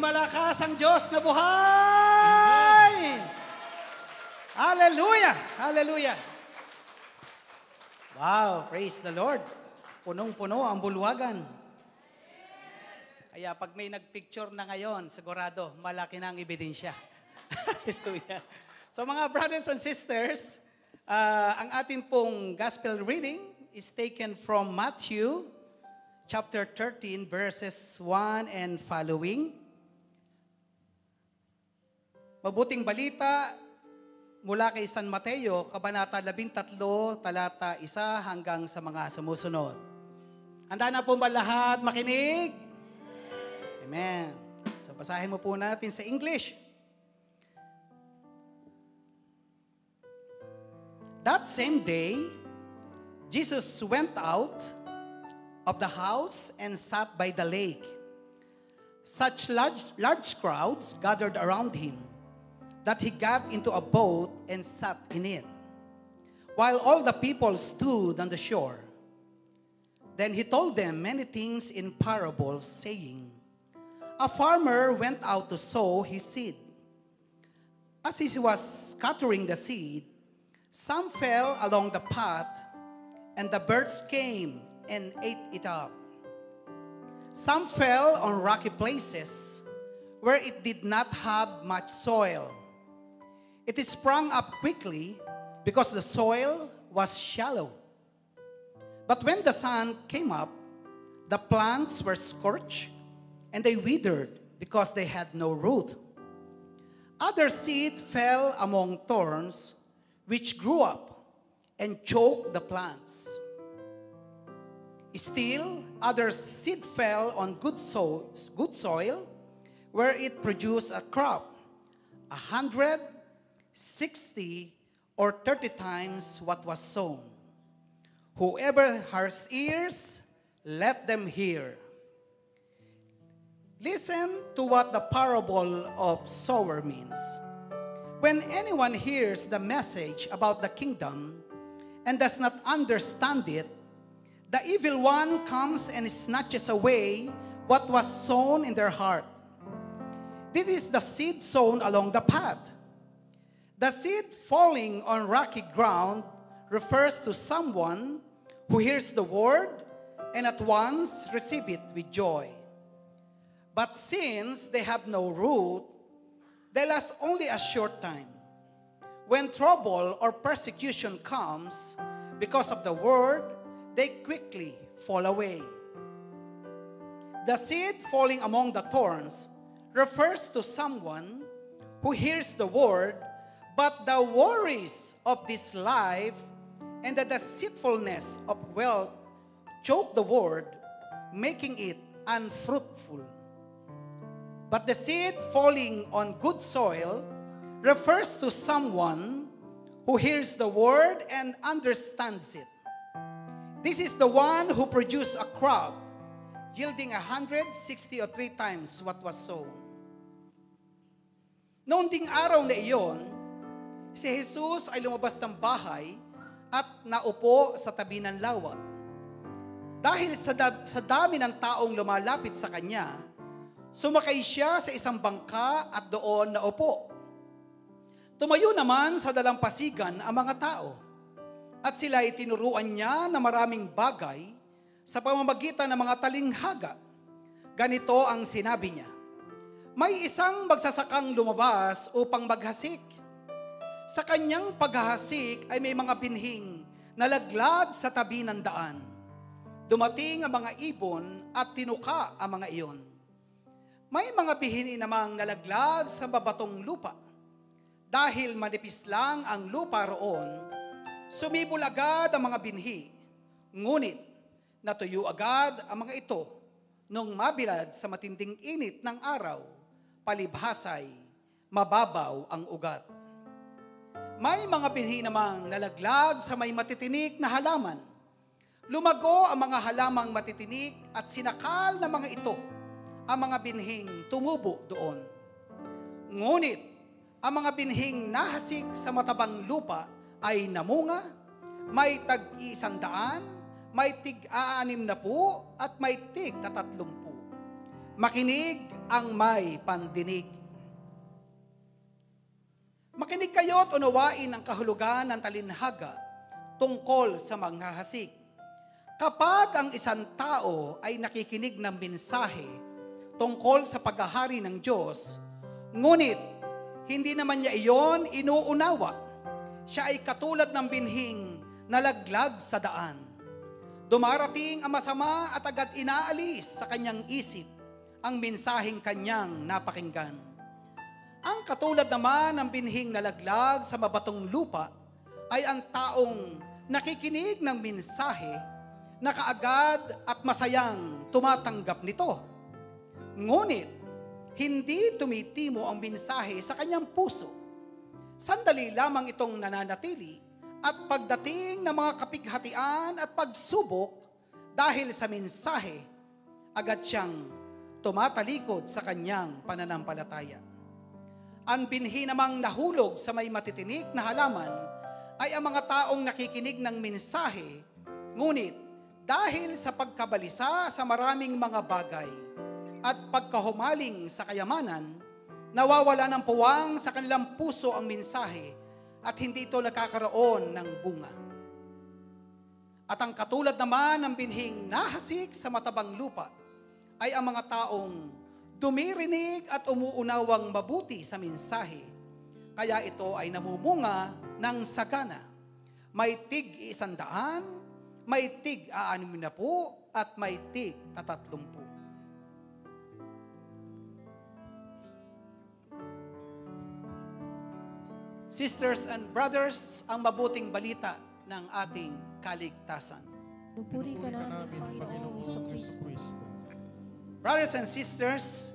malakas ang Diyos na buhay! Hallelujah! Hallelujah! Wow, praise the Lord. Punong-puno ang bulwagan. Kaya pag may nagpicture na ngayon, sigurado, malaki na ang ebidensya. Hallelujah. So mga brothers and sisters, ang atin pong gospel reading is taken from Matthew chapter 13, verses 1 and following. Mabuting balita mula kay San Mateo, Kabanata 13, talata 1 hanggang sa mga sumusunod. Handa na po ba lahat makinig? Amen. So basahin mo po natin sa English. That same day, Jesus went out of the house and sat by the lake. Such large crowds gathered around him that he got into a boat and sat in it, while all the people stood on the shore. Then he told them many things in parables, saying, a farmer went out to sow his seed. As he was scattering the seed, some fell along the path, and the birds came and ate it up. Some fell on rocky places, where it did not have much soil. It sprung up quickly because the soil was shallow. But when the sun came up, the plants were scorched, and they withered because they had no root. Other seed fell among thorns, which grew up and choked the plants. Still, other seed fell on good soil, where it produced a crop, 100, 60, or 30 times what was sown. Whoever has ears, let them hear. Listen to what the parable of sower means. When anyone hears the message about the kingdom and does not understand it, the evil one comes and snatches away what was sown in their heart. This is the seed sown along the path. The seed falling on rocky ground refers to someone who hears the word and at once receive it with joy. But since they have no root, they last only a short time. When trouble or persecution comes because of the word, they quickly fall away. The seed falling among the thorns refers to someone who hears the word, but the worries of this life and the deceitfulness of wealth choke the word, making it unfruitful. But the seed falling on good soil refers to someone who hears the word and understands it. This is the one who produced a crop yielding 100, 60, or 3 times what was sown. Noong ding araw na iyon, si Jesus ay lumabas ng bahay at naupo sa tabi ng lawa. Dahil sa dami ng taong lumalapit sa kanya, sumakay siya sa isang bangka at doon naupo. Tumayo naman sa dalampasigan ang mga tao, at sila ay tinuruan niya na maraming bagay sa pamamagitan ng mga talinghaga. Ganito ang sinabi niya, may isang magsasakang lumabas upang maghasik. Sa kanyang paghahasik ay may mga binhing nalaglag sa tabi ng daan. Dumating ang mga ibon at tinuka ang mga iyon. May mga bihini namang nalaglag sa babatong lupa. Dahil manipis lang ang lupa roon, sumibol agad ang mga binhi. Ngunit natuyo agad ang mga ito nung mabilad sa matinding init ng araw, palibhasay, mababaw ang ugat. May mga binhi namang nalaglag sa may matitinik na halaman. Lumago ang mga halamang matitinik at sinakal na mga ito ang mga binhing tumubo doon. Ngunit ang mga binhing nahasik sa matabang lupa ay namunga, may tig-100, may tig-60 at may tig-30. Makinig ang may pandinig. Makinig kayo at unawain ang kahulugan ng talinhaga tungkol sa manghahasik. Kapag ang isang tao ay nakikinig ng mensahe tungkol sa paghahari ng Diyos, ngunit hindi naman niya iyon inuunawa, siya ay katulad ng binhing nalaglag sa daan. Dumarating ang masama at agad inaalis sa kanyang isip ang mensaheng kanyang napakinggan. Ang katulad naman ng binhing nalaglag sa mabatong lupa ay ang taong nakikinig ng mensahe na kaagad at masayang tumatanggap nito. Ngunit, hindi tumitimo ang mensahe sa kanyang puso. Sandali lamang itong nananatili at pagdating ng mga kapighatian at pagsubok dahil sa mensahe, agad siyang tumatalikod sa kanyang pananampalataya. Ang binhi namang nahulog sa may matitinik na halaman ay ang mga taong nakikinig ng mensahe, ngunit dahil sa pagkabalisa sa maraming mga bagay at pagkahumaling sa kayamanan, nawawala ng puwang sa kanilang puso ang mensahe at hindi ito nakakaroon ng bunga. At ang katulad naman ng binhing nahasik sa matabang lupa ay ang mga taong dumirinig at umuunawang mabuti sa mensahe, kaya ito ay namumunga ng sagana. May tig 100, may tig 60, at may tig 30. Sisters and brothers, ang mabuting balita ng ating kaligtasan. Pupuri ka namin, Panginoong Jesucristo. Brothers and sisters,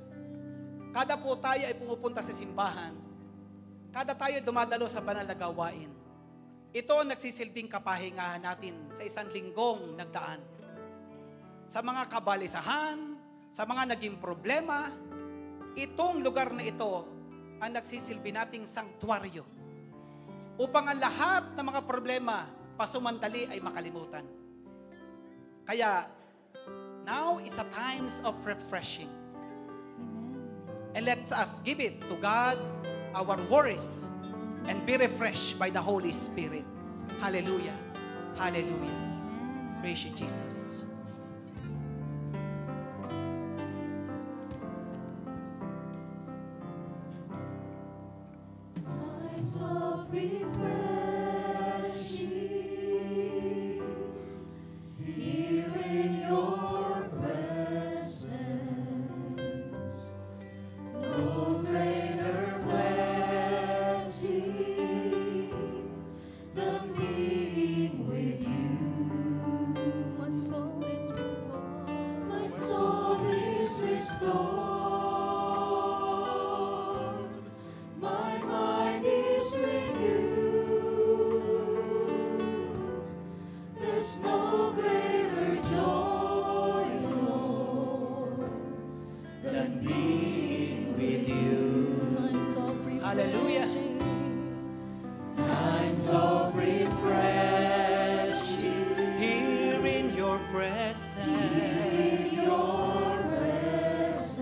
kada po tayo ay pumupunta sa simbahan, kada tayo dumadalo sa banal na gawain, ito ang nagsisilbing kapahingahan natin sa isang linggong nagdaan. Sa mga kabalisahan, sa mga naging problema, itong lugar na ito ang nagsisilbi nating sanktuaryo upang ang lahat ng mga problema pasumandali ay makalimutan. Kaya, now is a times of refreshing. And let us give it to God, our worries, and be refreshed by the Holy Spirit. Hallelujah. Hallelujah. Praise you, Jesus. Times of refreshing, here in your presence, no greater blessing than being with you. My soul is restored. My soul is restored. My mind is renewed. There's no greater joy, Lord, than being with you. Times of refreshing. Hallelujah. Times of refreshing. Here in your presence, Your presence.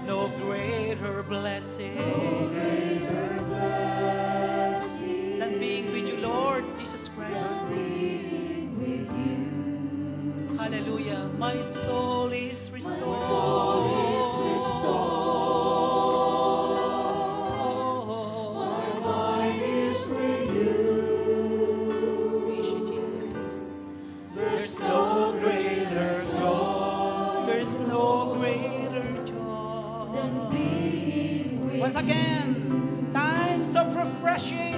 no greater blessing Greater blessing. than being with you, Lord Jesus Christ. Being with you. Hallelujah. My soul is restored. Soul is restored. My mind is renewed. Praise you, Jesus. There's no greater joy There's no greater joy. than being with Once again, times of refreshing.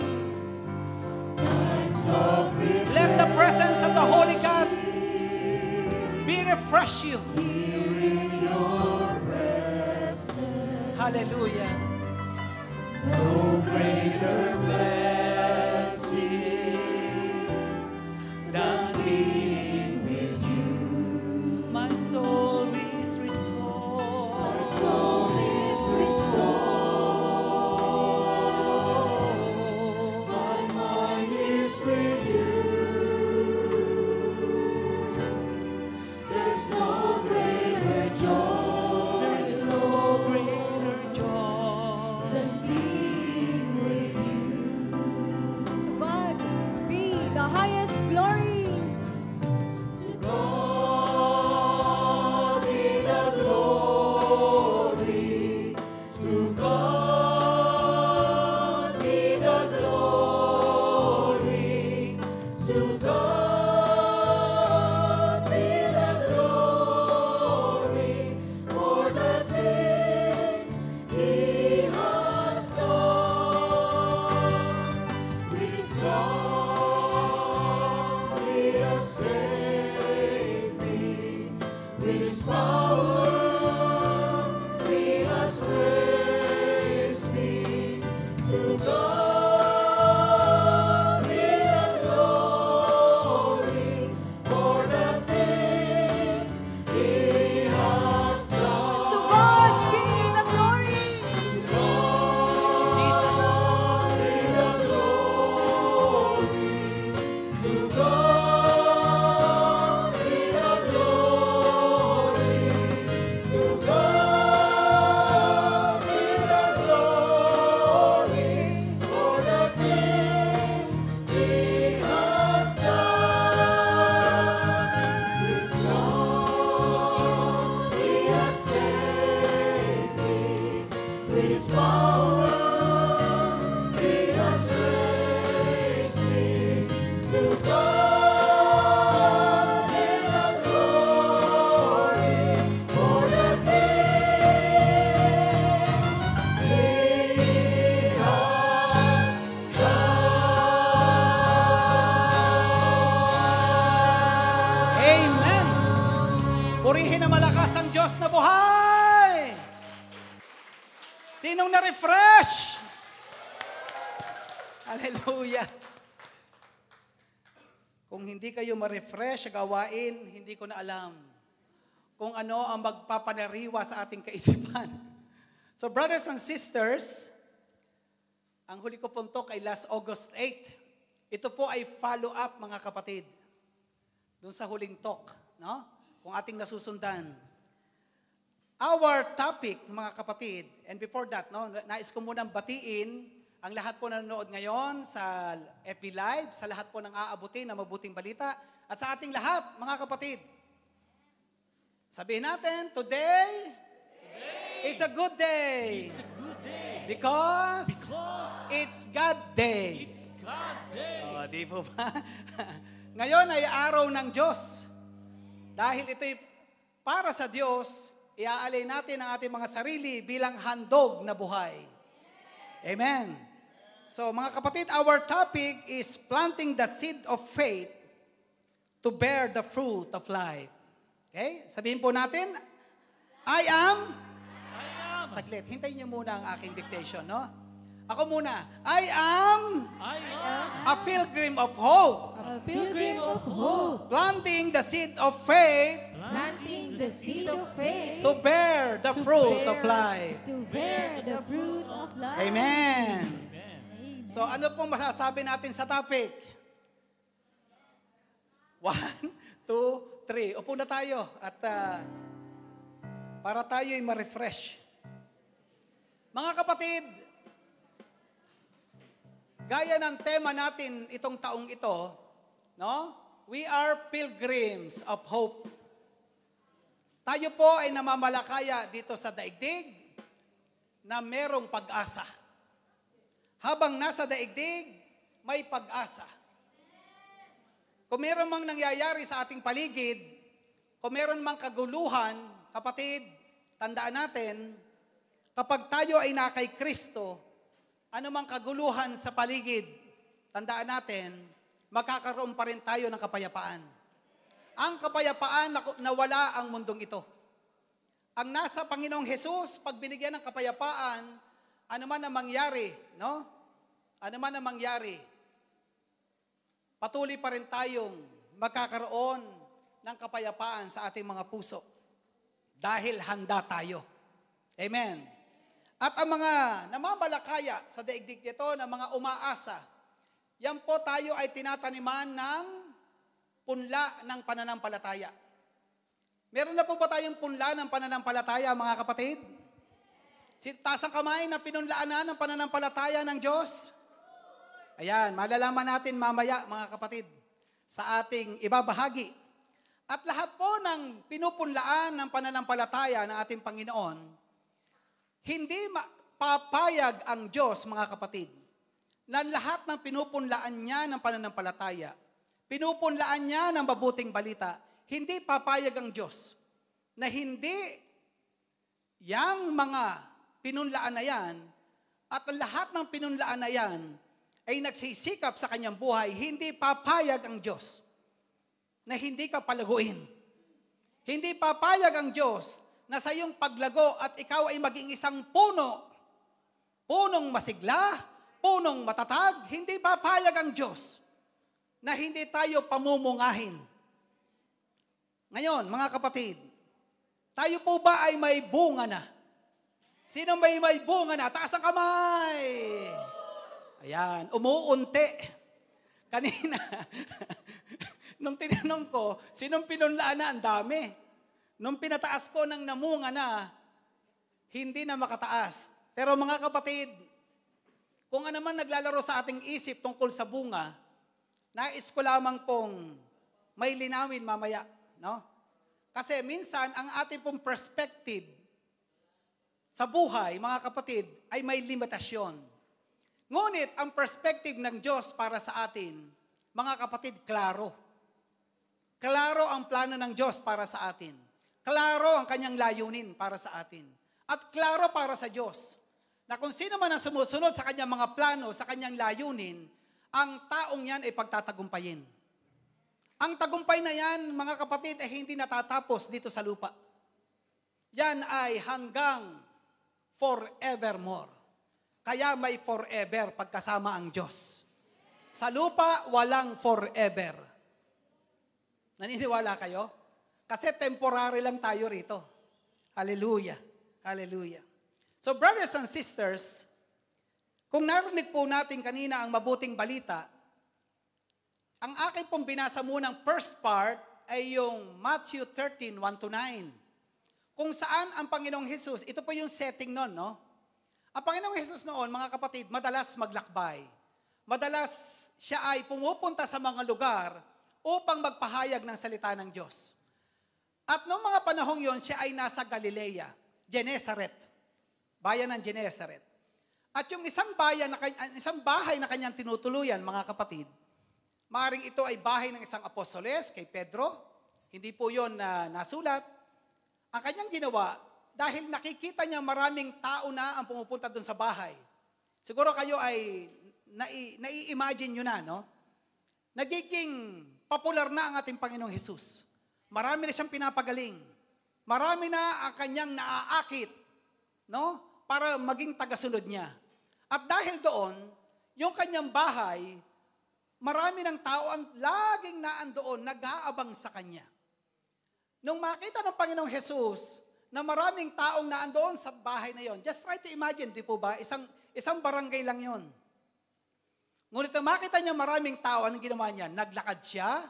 times of Let the presence of the Holy God refresh you. here in your presence. Hallelujah. No greater blessing than being with you. My soul is restored. My soul is restored. My mind is renewed. There's no greater joy. There is highest glory. To God be the glory. To God be the glory. To God be the glory for the things He has done. With His blood He has saved me. With His power He has raised me. To God be the glory for the things He has done. To God be the glory. Jesus. Be the glory. To God be the glory. To God be the glory for the things He has done. With His love He has saved me. With His power He has raised me. To God be the glory for the things He has done. Amen. Purihin na malakas ang Diyos na buhay. Sinong na-refresh? Hallelujah. Kung hindi kayo ma-refresh sa gawain, hindi ko na alam kung ano ang magpapanariwa sa ating kaisipan. So brothers and sisters, ang huli ko puntok ay last August 8. Ito po ay follow-up mga kapatid. Doon sa huling talk, no? Kung ating nasusundan. Our topic, mga kapatid, and before that, no, nais ko munang batiin ang lahat po na nanonood ngayon sa FB Live, sa lahat po ng aabutin na mabuting balita, at sa ating lahat, mga kapatid. Sabihin natin, today is a good day. It's a good day. Because it's God Day. It's God Day. Oh, di po ba? Ngayon ay araw ng Diyos. Dahil ito'y para sa Diyos, iaalay natin ang ating mga sarili bilang handog na buhay. Amen. So mga kapatid, our topic is planting the seed of faith to bear the fruit of life. Okay? Sabihin po natin, I am. Saglit, hintayin niyo muna ang aking dictation, no? Ako muna. I am a pilgrim of hope, A pilgrim of hope, planting the seed of faith planting the seed of faith to bear the fruit of life. to bear the fruit of life. Amen. Amen. So ano pong masasabi natin sa topic? 1, 2, 3. Upo na tayo at para tayo'y ma-refresh. Mga kapatid, gaya ng tema natin itong taong ito, no? We are pilgrims of hope. Tayo po ay namamalakaya dito sa daigdig na merong pag-asa. Habang nasa daigdig, may pag-asa. Kung meron mang nangyayari sa ating paligid, kung meron mang kaguluhan, kapatid, tandaan natin, kapag tayo ay na kay Kristo, anumang kaguluhan sa paligid, tandaan natin, magkakaroon pa rin tayo ng kapayapaan. Ang kapayapaan na wala ang mundong ito. Ang nasa Panginoong Hesus, pag binigyan ng kapayapaan, ano man ang mangyari, no? Ano man ang mangyari, patuloy pa rin tayong magkakaroon ng kapayapaan sa ating mga puso. Dahil handa tayo. Amen. At ang mga namamalakaya sa daigdig nito, na mga umaasa, yan po tayo ay tinataniman ng punla ng pananampalataya. Meron na po ba tayong punla ng pananampalataya, mga kapatid? Taas ang kamay na pinunlaan na ng pananampalataya ng Diyos. Ayan, malalaman natin mamaya, mga kapatid. sa ating ibabahagi. At lahat po ng pinupunlaan ng pananampalataya ng ating Panginoon, hindi papayag ang Diyos, mga kapatid, na lahat ng pinupunlaan niya ng pananampalataya, pinupunlaan niya ng mabuting balita, hindi papayag ang Diyos na hindi yang mga pinunlaan na yan at lahat ng pinunlaan na yan ay nagsisikap sa kanyang buhay, hindi papayag ang Diyos na hindi ka palaguin. Hindi papayag ang Diyos na sa iyong paglago at ikaw ay maging isang puno, punong masigla, punong matatag. Hindi papayag ang Diyos na hindi tayo pamumungahin. Ngayon, mga kapatid, tayo po ba ay may bunga na? Sino may bunga na? Taas ang kamay! Ayan, umuunti. Kanina, nung tinanong ko, sinong pinunlaan na? Ang dami. Nung pinataas ko ng namunga na, hindi na makataas. Pero mga kapatid, kung ano man naglalaro sa ating isip tungkol sa bunga, nais ko lamang pong may linawin mamaya. No? Kasi minsan, ang ating pong perspective sa buhay, mga kapatid, ay may limitasyon. Ngunit, ang perspective ng Diyos para sa atin, mga kapatid, klaro. Klaro ang plano ng Diyos para sa atin. Klaro ang kanyang layunin para sa atin. At klaro para sa Diyos, na kung sino man ang sumusunod sa kanyang mga plano, sa kanyang layunin, ang taong yan ay pagtatagumpayin. Ang tagumpay na yan, mga kapatid, ay hindi natatapos dito sa lupa. Yan ay hanggang forevermore. Kaya may forever pagkasama ang Diyos. Sa lupa, walang forever. Naniniwala kayo? Kasi temporary lang tayo rito. Hallelujah. Hallelujah. So brothers and sisters, kung narinig po natin kanina ang mabuting balita, ang akin pong binasa munang first part ay yung Matthew 13, 1-9. Kung saan ang Panginoong Hesus, ito po yung setting nun, no? Ang Panginoong Hesus noon, mga kapatid, madalas maglakbay. Madalas siya ay pumupunta sa mga lugar upang magpahayag ng salita ng Diyos. At noong mga panahong yon, siya ay nasa Galilea, Genesaret, bayan ng Genesaret. At yung isang bahay na kanyang tinutuluyan, mga kapatid, maaaring ito ay bahay ng isang apostoles, kay Pedro. Hindi po yon na nasulat. Ang kanyang ginawa, dahil nakikita niya maraming tao na ang pumupunta doon sa bahay. Siguro kayo ay nai-imagine nyo na, no? Nagiging popular na ang ating Panginoong Hesus. Marami na siyang pinapagaling. Marami na ang kanyang naaakit, no? Para maging tagasunod niya. At dahil doon, yung kanyang bahay, marami ng tao ang laging naandoon, nag-aabang sa kanya. Nung makita ng Panginoong Hesus na maraming taong naandoon sa bahay na yon, just try to imagine, di po ba? Isang barangay lang yon. Ngunit nung makita niya maraming tao, anong ginawa niya? Naglakad siya,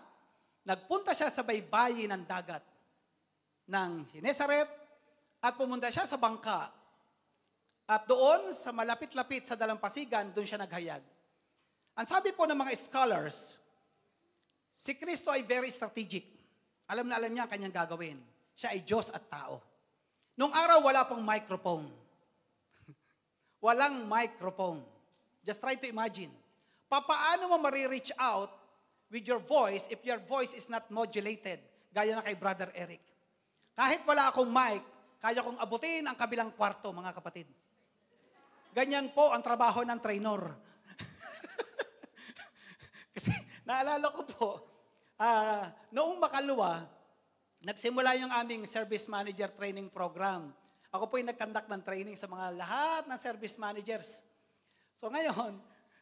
nagpunta siya sa baybayin ng dagat ng Genesaret at pumunta siya sa bangka. At doon, sa malapit-lapit sa dalampasigan, doon siya naghayag. Ang sabi po ng mga scholars, si Kristo ay very strategic. Alam na alam niya ang kanyang gagawin. Siya ay Diyos at tao. Noong araw, wala pong microphone. Walang microphone. Just try to imagine. Paano mo marireach out with your voice if your voice is not modulated? Gaya na kay Brother Eric. Kahit wala akong mic, kaya kong abutin ang kabilang kwarto, mga kapatid. Ganyan po ang trabaho ng trainer. Kasi naalala ko po, noong makalawa, nagsimula yung aming service manager training program. Ako po yung nag-conduct ng training sa mga lahat ng service managers. So ngayon,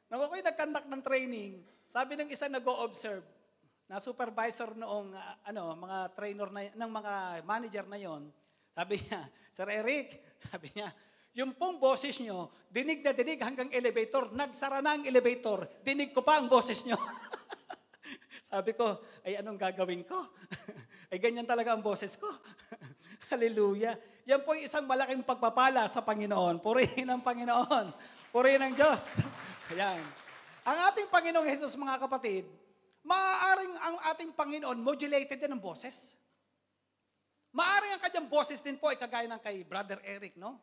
nung ako yung nag-conduct ng training, sabi ng isang nag-o-observe, na supervisor noong mga trainer ng mga manager na yon, sabi niya, Sir Eric, sabi niya, yung pong boses nyo, dinig na dinig hanggang elevator, nagsara na ang elevator, dinig ko pa ang boses nyo. Sabi ko, ay anong gagawin ko? Ay ganyan talaga ang boses ko. Hallelujah. Yan po yung isang malaking pagpapala sa Panginoon. Purihin ang Panginoon. Purihin ang Diyos. Ayan. Ang ating Panginoong Hesus, mga kapatid, Maaaring ang ating Panginoon modulated din ng boses. Maaaring ang kanyang boses din po ay kagaya ng kay Brother Eric, no?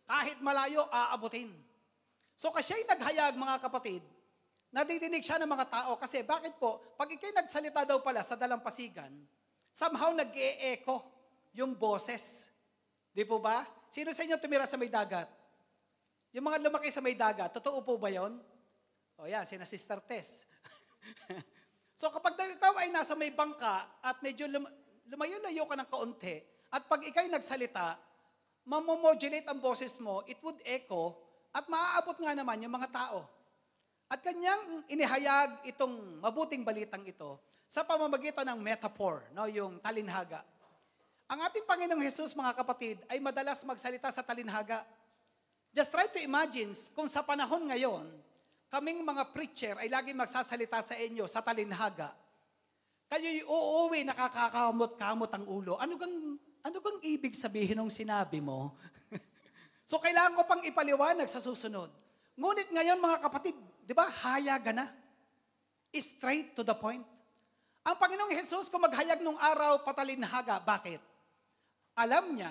Kahit malayo, aabutin. So kasi siya'y naghayag, mga kapatid, nadidinig siya ng mga tao. Kasi bakit po? Pag ikay nagsalita daw pala sa dalampasigan, somehow nag-e-echo yung boses. Di po ba? Sino sa inyo tumira sa may dagat? Yung mga lumaki sa may dagat, totoo po ba yon? O yan, sina Sister Tess. So kapag ikaw ay nasa may bangka at medyo lumayo-layo ka ng kaunti, at pag ikay nagsalita, mamomodulate ang boses mo, it would echo, at maaabot nga naman yung mga tao. At kanyang inihayag itong mabuting balitang ito sa pamamagitan ng metaphor, no, yung talinhaga. Ang ating Panginoong Hesus, mga kapatid, ay madalas magsalita sa talinhaga. Just try to imagine kung sa panahon ngayon, kaming mga preacher ay laging magsasalita sa inyo sa talinhaga. Kayo'y uuwi, nakakakamot-kamot ang ulo. Ano kang ibig sabihin ng sinabi mo? So kailangan ko pang ipaliwanag sa susunod. Ngunit ngayon, mga kapatid, di ba, hayagan na. Straight to the point. Ang Panginoong Hesus, kung maghayag nung araw, patalinhaga. Bakit? Alam niya,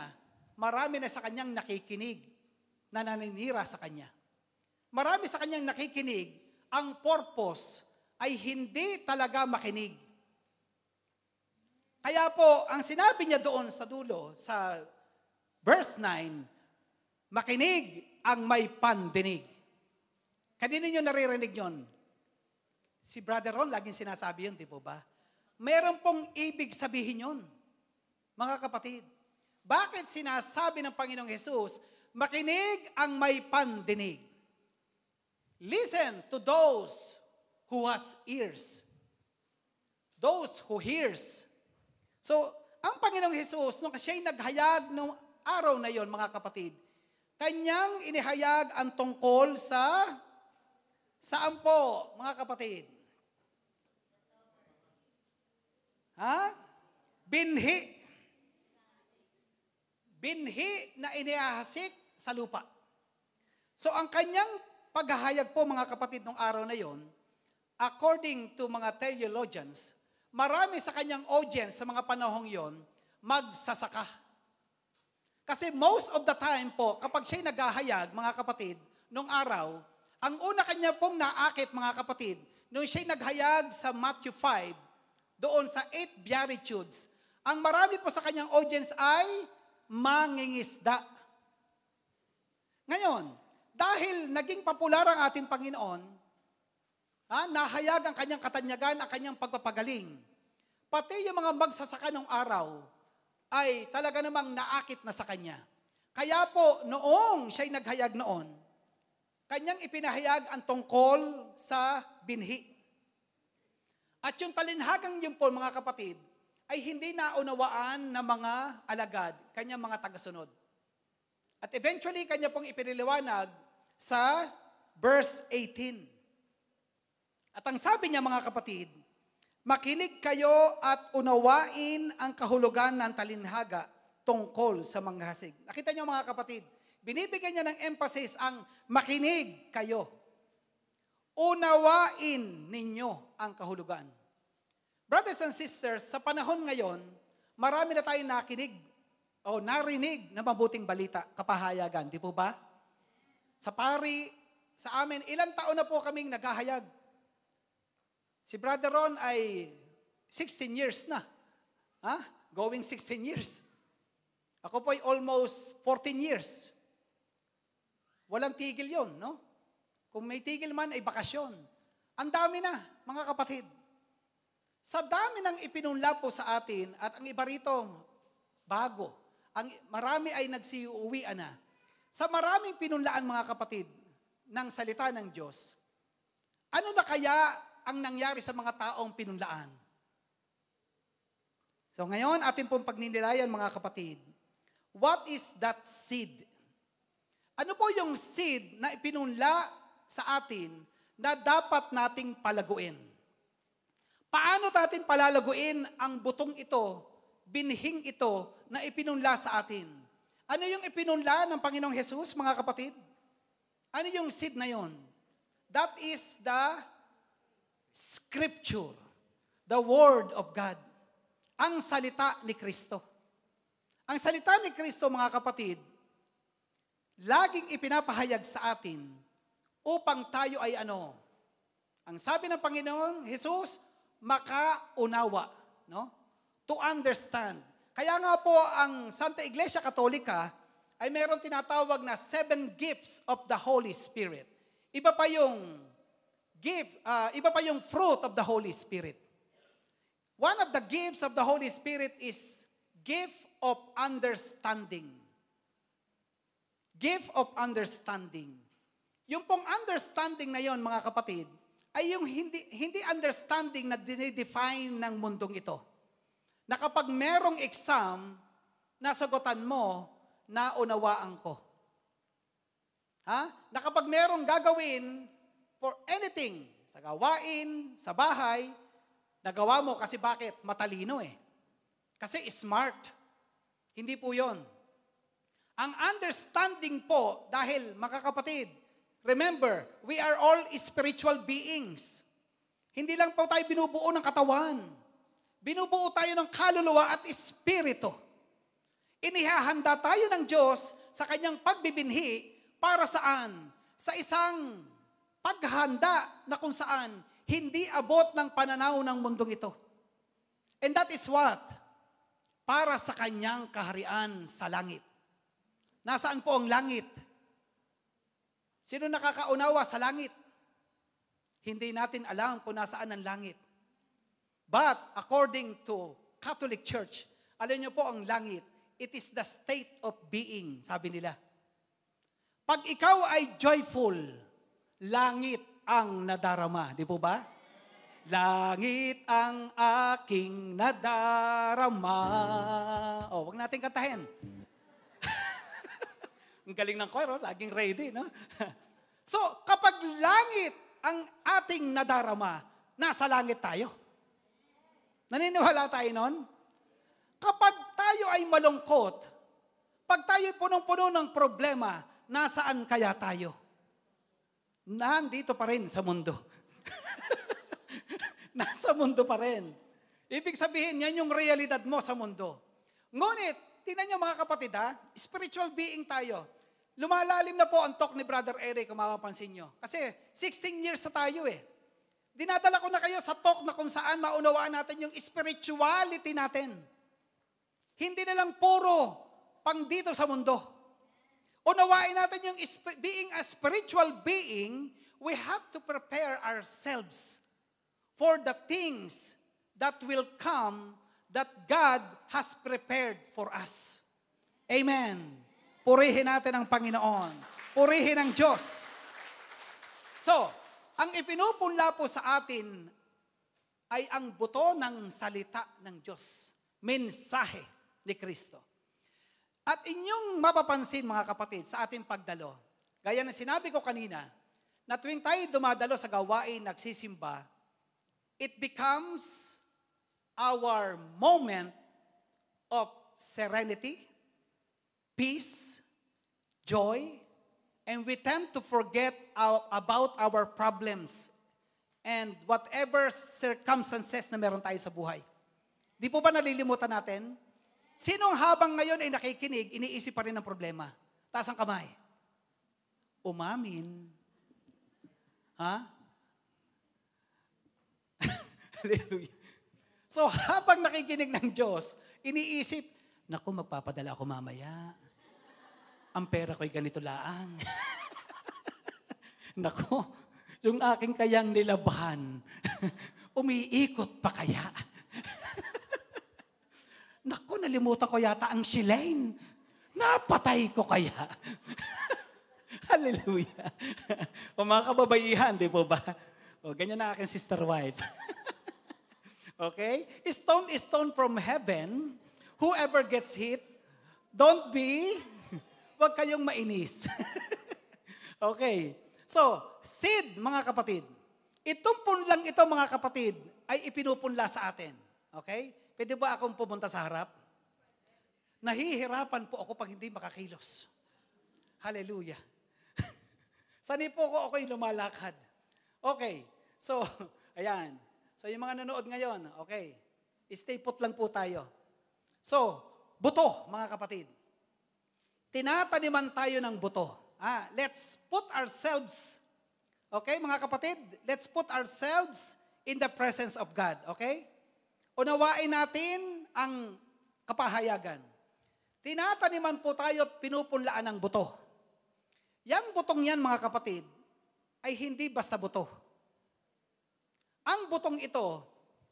marami na sa kanyang nakikinig na naninira sa kanya. Marami sa kanyang nakikinig, ang purpose ay hindi talaga makinig. Kaya po, ang sinabi niya doon sa dulo, sa verse 9, makinig ang may pandinig. Kanino nyo naririnig yon? Si Brother Ron, laging sinasabi yun, di po ba? Meron pong ibig sabihin yun, mga kapatid. Bakit sinasabi ng Panginoong Hesus, makinig ang may pandinig? Listen to those who has ears. Those who hears. So, ang Panginoong Hesus, nung siya'y naghayag nung araw na yon, mga kapatid, kanyang inihayag ang tungkol sa saan po, mga kapatid? Binhi. Binhi na inihasik sa lupa. So, ang kanyang paghahayag po, mga kapatid, nung araw na yon, according to mga theologians, marami sa kanyang audience sa mga panahong yon, magsasaka. Kasi most of the time po, kapag siya'y naghahayag, mga kapatid, nung araw, ang una kanya pong naakit, mga kapatid, nung siya'y naghayag sa Matthew 5, doon sa 8 Beatitudes, ang marami po sa kanyang audience ay mangingisda. Ngayon, dahil naging popular ang ating Panginoon, nahayag ang kanyang katanyagan, ang kanyang pagpapagaling. Pati yung mga magsasaka ng araw ay talaga namang naakit na sa kanya. Kaya po, noong siya'y naghayag noon, kanyang ipinahayag ang tungkol sa binhi. At yung talinhagang yun po, mga kapatid, ay hindi naunawaan ng mga alagad, kanyang mga tagasunod. At eventually, kanya pong ipiniliwanag sa verse 18. At ang sabi niya, mga kapatid, makinig kayo at unawain ang kahulugan ng talinhaga tungkol sa manghasig. Nakita niyo, mga kapatid, binibigyan niya ng emphasis ang makinig kayo. Unawain ninyo ang kahulugan. Brothers and sisters, sa panahon ngayon, marami na tayong nakinig o narinig na mabuting balita, kapahayagan. Di po ba? Sa pari, sa amin, ilang taon na po kaming naghahayag. Si Brother Ron ay 16 years na. Going 16 years. Ako po ay almost 14 years. Walang tigil yon, no? Kung may tigil man, ay bakasyon. Ang dami na, mga kapatid. Sa dami ng ipinunla po sa atin, at ang iba rito, bago. Marami ay nagsiuwian na. Sa maraming pinunlaan, mga kapatid, ng salita ng Diyos, ano na kaya ang nangyari sa mga taong pinunlaan? So ngayon, atin pong pagninilayan, mga kapatid, what is that seed? Ano po yung seed na ipinunla sa atin na dapat nating palaguin? Paano natin palalaguin ang butong ito, binhing ito, na ipinunla sa atin? Ano yung ipinunla ng Panginoong Hesus, mga kapatid? Ano yung seed na yon? That is the Scripture. the Word of God. Ang salita ni Kristo. Ang salita ni Kristo, mga kapatid, laging ipinapahayag sa atin upang tayo ay ano? Ang sabi ng Panginoon, Jesus, makaunawa. No? To understand. Kaya nga po ang Santa Iglesia Katolika ay mayroon tinatawag na 7 gifts of the Holy Spirit. Iba pa yung fruit of the Holy Spirit. One of the gifts of the Holy Spirit is gift of understanding. Gift of understanding. Yung pong understanding na yon, mga kapatid, ay yung hindi understanding na dinidefine ng mundong ito. Na kapag merong exam, nasagutan mo, naunawaan ko. Na kapag merong gagawin for anything, sa gawain, sa bahay, nagawa mo kasi bakit? Matalino eh. Kasi smart. Hindi po yon. Ang understanding po, dahil makakapatid, remember, we are all spiritual beings. Hindi lang po tayo binubuo ng katawan. Binubuo tayo ng kaluluwa at espiritu. Inihahanda tayo ng Diyos sa kanyang pagbibinhi para saan? Sa isang paghanda na kung saan hindi abot ng pananaw ng mundong ito. And that is what? Para sa kanyang kaharian sa langit. Nasaan po ang langit? Sino nakakaunawa sa langit? Hindi natin alam kung nasaan ang langit. But according to Catholic Church, alam niyo po ang langit, it is the state of being, sabi nila. Pag ikaw ay joyful, langit ang nadarama. Di po ba? Langit ang aking nadarama. Wag natin kantahin. Ang galing ng choir, laging ready, no? So, kapag langit ang ating nadarama, nasa langit tayo. Naniniwala tayo nun? Kapag tayo ay malungkot, pag tayo punong-puno ng problema, nasaan kaya tayo? Nandito pa rin sa mundo. Nasa mundo pa rin. Ibig sabihin, yan yung realidad mo sa mundo. Ngunit, tingnan nyo mga kapatid spiritual being tayo. Lumalalim na po ang talk ni Brother Eric, kung mapapansin nyo. Kasi 16 years na tayo eh. Dinadala ko na kayo sa talk na kung saan maunawaan natin yung spirituality natin. Hindi na lang puro pang dito sa mundo. Unawain natin yung being a spiritual being, we have to prepare ourselves for the things that will come that God has prepared for us. Amen. Purihin natin ang Panginoon. Purihin ang Diyos. So, ang ipinupunla po sa atin ay ang buto ng salita ng Diyos. Mensahe ni Kristo. At inyong mapapansin mga kapatid sa ating pagdalo, gaya na sinabi ko kanina, na tuwing tayo dumadalo sa gawain nagsisimba, it becomes our moment of serenity, peace, joy, and we tend to forget about our problems and whatever circumstances na meron tayo sa buhay. Di po ba nalilimutan natin? Sinong habang ngayon ay nakikinig, iniisip pa rin ang problema? Taas ang kamay. Umamin. Hallelujah. So habang nakikinig ng Diyos, iniisip, naku, magpapadala ako mamaya. Ang pera ko'y ganito laang. Naku, yung aking kayang nilabahan, umiikot pa kaya? Naku, nalimutan ko yata ang Shilane. Napatay ko kaya? Hallelujah. O mga kababaihan, di po ba? O ganyan na aking sister wife. Okay? Stone is stone from heaven. Whoever gets hit, huwag kayong mainis. Okay. So, seed, mga kapatid. Itong punlang ito, mga kapatid, ay ipinupunla sa atin. Okay? Pwede ba akong pumunta sa harap? Nahihirapan po ako pag hindi makakilos. Hallelujah. Sanay po ako'y lumalakad. Okay. So, ayan. So yung mga nanood ngayon, okay, stay put lang po tayo. So, buto, mga kapatid. Tinataniman tayo ng buto. Let's put ourselves, okay, mga kapatid, let's put ourselves in the presence of God, okay? Unawain natin ang kapahayagan. Tinataniman po tayo at pinupunlaan ng buto. Yang butong yan, mga kapatid, ay hindi basta buto. Ang butong ito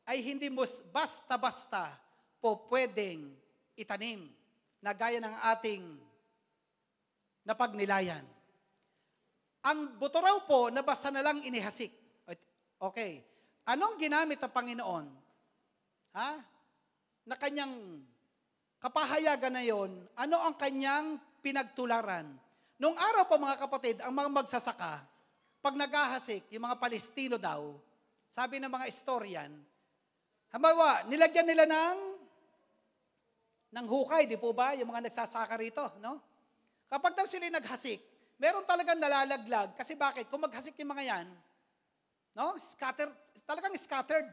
ay hindi basta-basta po pwedeng itanim na gaya ng ating napagnilayan. Ang buto raw po na basta na lang inihasik. Okay. Anong ginamit ng Panginoon? Na kanyang kapahayagan na yon, ano ang kanyang pinagtularan? Noong araw po mga kapatid, ang mga magsasaka, pag naghahasik, yung mga Palestino daw, sabi ng mga historian, halimbawa, nilagyan nila ng hukay, di po ba? Yung mga nagsasaka rito, no? Kapag daw sila naghasik, meron talagang nalalaglag. Kasi bakit? Kung maghasik yung mga yan, no? Talagang scattered.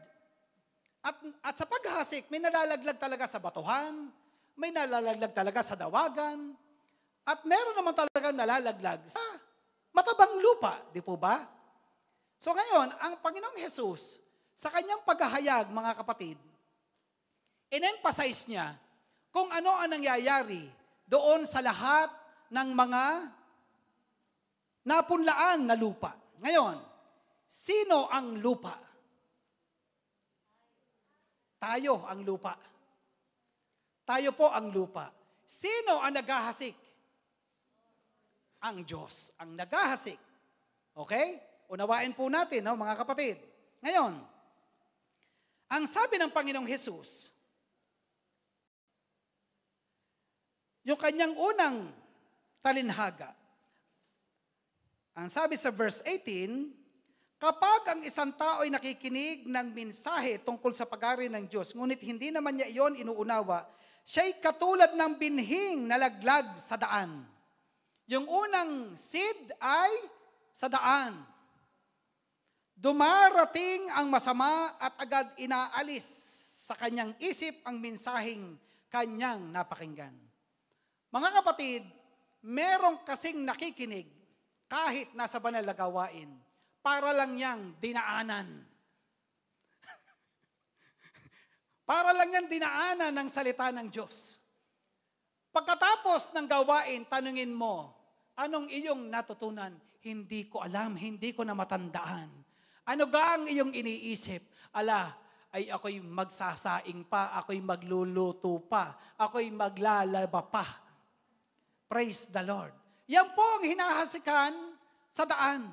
At sa paghasik, may nalalaglag talaga sa batuhan, may nalalaglag talaga sa dawagan, at meron naman talagang nalalaglag sa matabang lupa, di po ba? So ngayon, ang Panginoong Jesus, sa kanyang paghahayag, mga kapatid, in-emphasize niya kung ano ang nangyayari doon sa lahat ng mga napunlaan na lupa. Ngayon, sino ang lupa? Tayo ang lupa. Tayo po ang lupa. Sino ang naghahasik? Ang Diyos ang naghahasik. Okay? Unawain po natin, no, mga kapatid. Ngayon, ang sabi ng Panginoong Jesus, yung kanyang unang talinhaga, ang sabi sa verse 18, kapag ang isang tao ay nakikinig ng mensahe tungkol sa pag-ari ng Diyos, ngunit hindi naman niya iyon inuunawa, siya'y katulad ng binhing na laglag sa daan. Yung unang seed ay sa daan. Dumarating ang masama at agad inaalis sa kanyang isip ang mensaheng kanyang napakinggan. Mga kapatid, merong kasing nakikinig kahit nasa banal na gawain para lang niyang dinaanan. Para lang niyang dinaanan ng salita ng Diyos. Pagkatapos ng gawain, tanungin mo, anong iyong natutunan? Hindi ko alam, hindi ko na matandaan. Ano ga ang iyong iniisip? Ay ako'y magsasaing pa, ako'y magluluto pa, ako'y maglalaba pa. Praise the Lord. Yan po ang hinahasikan sa daan.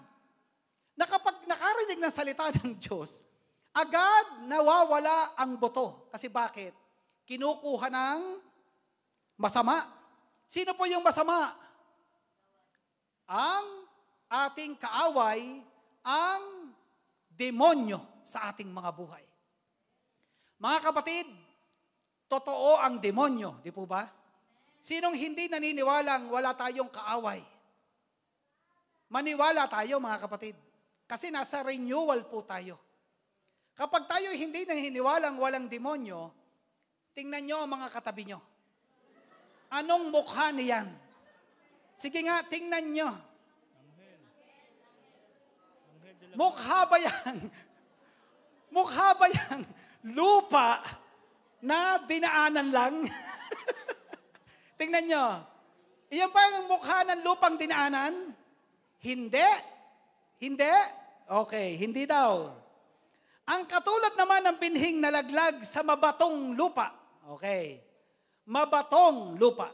Na kapag nakarinig ng salita ng Diyos, agad nawawala ang buto. Kasi bakit? Kinukuha ng masama. Sino po yung masama? Ang ating kaaway, ang demonyo sa ating mga buhay. Mga kapatid, totoo ang demonyo, di po ba? Sinong hindi naniniwalang wala tayong kaaway? Maniwala tayo, mga kapatid. Kasi nasa renewal po tayo. Kapag tayo hindi naniniwalang walang demonyo, tingnan nyo ang mga katabi nyo. Anong mukha niyan? Sige nga, tingnan nyo. Mukha ba yan? Mukha ba yan? Lupa na dinaanan lang? Tingnan nyo. Iyan pa ang mukha ng lupang dinaanan? Hindi. Hindi? Okay, hindi daw. Ang katulad naman ng binhing nalaglag sa mabatong lupa. Okay. Mabatong lupa.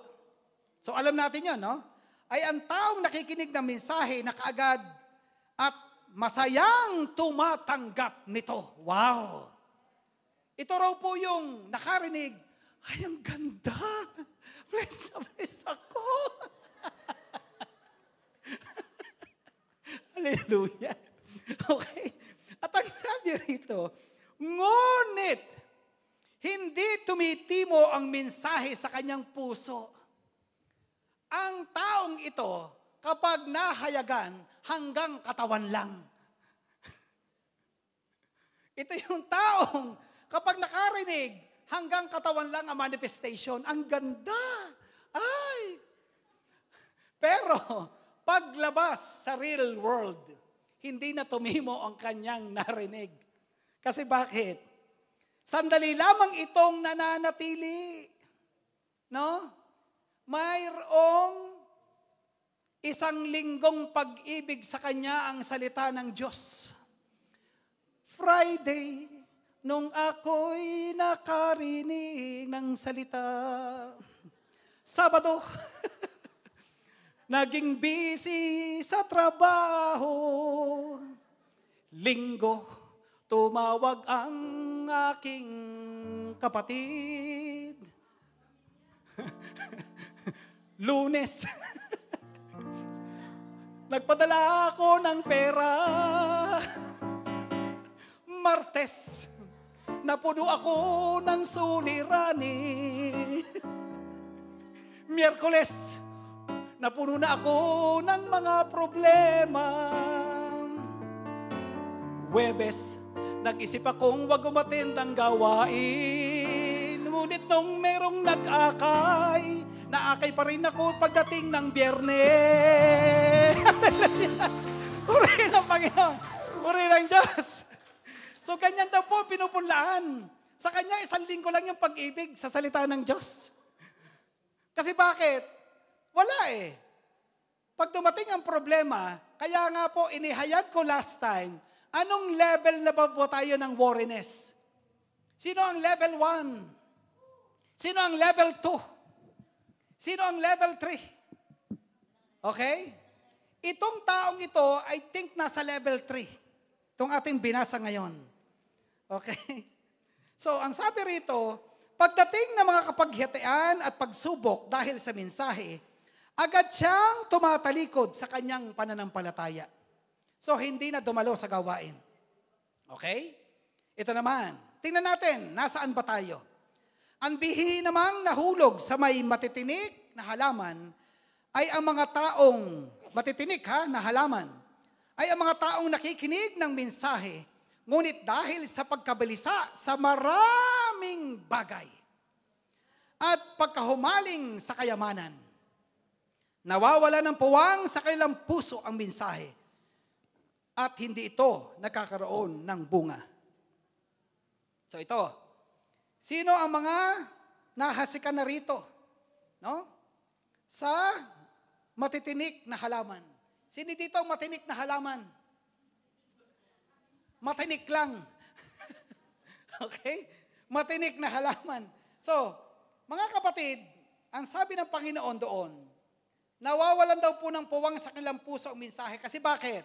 So alam natin yun, no? Ay ang taong nakikinig ng mensahe na kaagad at masayang tumatanggap nito. Wow! Ito raw po yung nakarinig, ay ang ganda! Bless na bless ako! Hallelujah! Okay? At ang sabi rito, ngunit hindi tumitimo ang mensahe sa kanyang puso. Ang taong ito, kapag nahayagan, hanggang katawan lang. Ito yung taong kapag nakarinig, hanggang katawan lang ang manifestation. Ang ganda! Ay! Pero, paglabas sa real world, hindi na tumimo ang kanyang narinig. Kasi bakit? Sandali lamang itong nananatili. No? Mayroong isang linggong pag-ibig sa kanya ang salita ng Diyos. Friday, nung ako'y nakarinig ng salita. Sabado, naging busy sa trabaho. Linggo, tumawag ang aking kapatid. Lunes, nagpadala ako ng pera. Martes, napuno ako ng sulirani. Miyerkules, napuno na ako ng mga problema. Huwebes, nag-isip akong wag umattend ang gawain. Ngunit nung merong nag-akay, naakay pa rin ako pagdating ng Biyernes. Purihin ang Panginoon. Purihin ang Diyos. So, ganyan daw po pinupunlaan. Sa kanya, 1 linggo lang yung pag-ibig sa salita ng Diyos. Kasi bakit? Wala eh. Pag dumating ang problema, kaya nga po inihayag ko last time, anong level na ba po tayo ng worriness? Sino ang level 1? Sino ang level 2? Sino ang level 3? Okay? Itong taong ito, I think nasa level 3. Itong ating binasa ngayon. Okay? So, ang sabi rito, pagdating ng mga kapaghatian at pagsubok dahil sa mensahe, agad siyang tumatalikod sa kanyang pananampalataya. So, hindi na dumalo sa gawain. Okay? Ito naman, tingnan natin, nasaan ba tayo? Ang bihi namang nahulog sa may matitinik na halaman ay ang mga taong, matitinik na halaman, ay ang mga taong nakikinig ng mensahe, ngunit dahil sa pagkabalisa sa maraming bagay at pagkahumaling sa kayamanan, nawawala ng puwang sa kanilang puso ang mensahe at hindi ito nakakaroon ng bunga. So ito, sino ang mga nahasikan na rito? No? Sa matitinik na halaman. Sino dito ang matinik na halaman? Matinik lang. Okay? Matinik na halaman. So, mga kapatid, ang sabi ng Panginoon doon, nawawalan daw po ng puwang sa kanilang puso ang mensahe. Kasi bakit?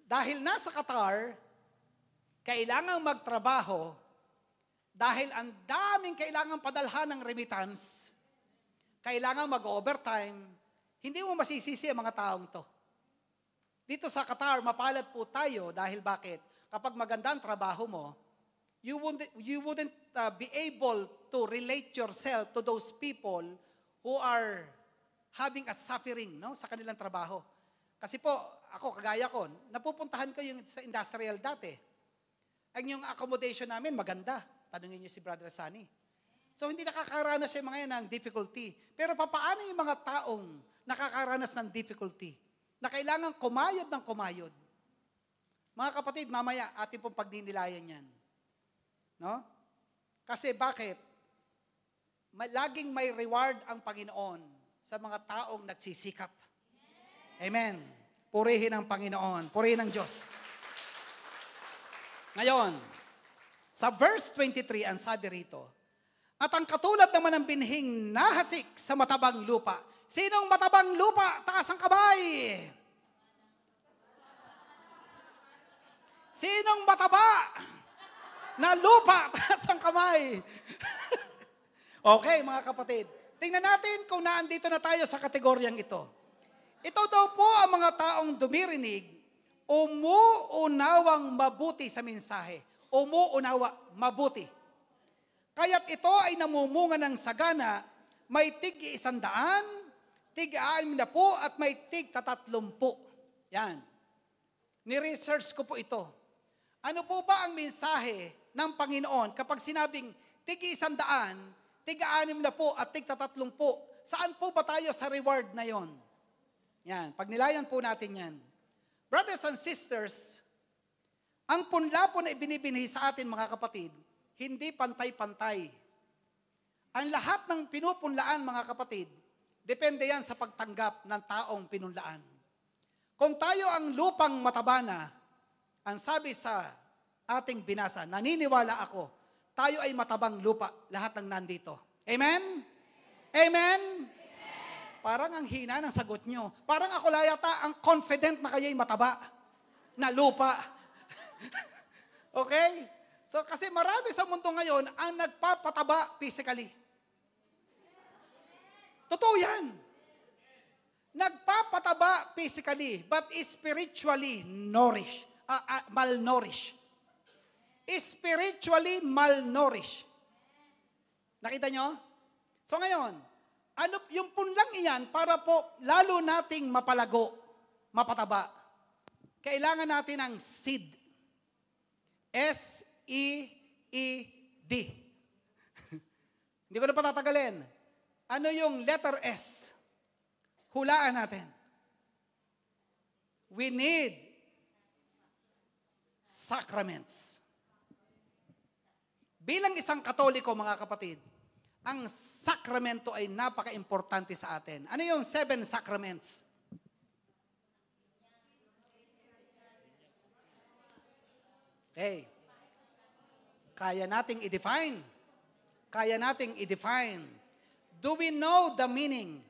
Dahil nasa Qatar, kailangang magtrabaho, dahil ang daming kailangang padalhan ng remittance, kailangang mag-overtime, hindi mo masisisi ang mga taong to. Dito sa Qatar, mapalad po tayo dahil bakit? Kapag maganda ang trabaho mo, you wouldn't be able to relate yourself to those people who are having a suffering sa kanilang trabaho. Kasi po, ako, kagaya ko, napupuntahan ko yung sa industrial dati. Ang yung accommodation namin, maganda. Tanungin niyo si Brother Sunny. So, hindi nakakaranas yung mga yan ng difficulty. Pero papaano yung mga taong nakakaranas ng difficulty? Na kailangan kumayod ng kumayod. Mga kapatid, mamaya atin pong pagdinilayan yan. No? Kasi bakit? Laging may reward ang Panginoon sa mga taong nagsisikap. Amen. Purihin ang Panginoon. Purihin ang Diyos. Ngayon, sa verse 23, ang sabi rito, at ang katulad naman ng binhing nahasik sa matabang lupa. Sinong matabang lupa? Taas ang kamay. Sinong mataba na lupa? Taas ang kamay. Okay, mga kapatid. Tingnan natin kung naandito na tayo sa kategoryang ito. Ito daw po ang mga taong dumirinig, umuunawang mabuti sa mensahe. Umuunawa, mabuti. Kaya't ito ay namumunga ng sagana, may tig-100, tig-60 at may tig-30. Yan. Ni-research ko po ito. Ano po ba ang mensahe ng Panginoon kapag sinabing tig-100, tig-6 at tig-30? Saan po ba tayo sa reward na yon? Yan, pagnilayan po natin yan. Brothers and sisters, ang punla po na ibinibinhi sa atin mga kapatid, hindi pantay-pantay. Ang lahat ng pinupunlaan mga kapatid, depende yan sa pagtanggap ng taong pinunlaan. Kung tayo ang lupang mataba na, ang sabi sa ating binasa, naniniwala ako, tayo ay matabang lupa, lahat ng nandito. Amen? Amen? Parang ang hina ng sagot nyo. Parang ako layata ang confident na kayo'y mataba na lupa. Okay? So kasi marami sa mundo ngayon ang nagpapataba physically. Totoo yan. Nagpapataba physically, but spiritually malnourished. Spiritually malnourished. Nakita nyo? So ngayon, ano yung punlang iyan para po lalo nating mapalago, mapataba. Kailangan natin ng seed. S-E-E-D. Hindi ko na patatagalin. Ano yung letter S? Hulaan natin. We need sacraments. Bilang isang Katoliko, mga kapatid, ang sakramento ay napaka-importante sa atin. Ano yung 7 sacraments? Okay. Kaya nating i-define. Kaya nating i-define. Do we know the meaning?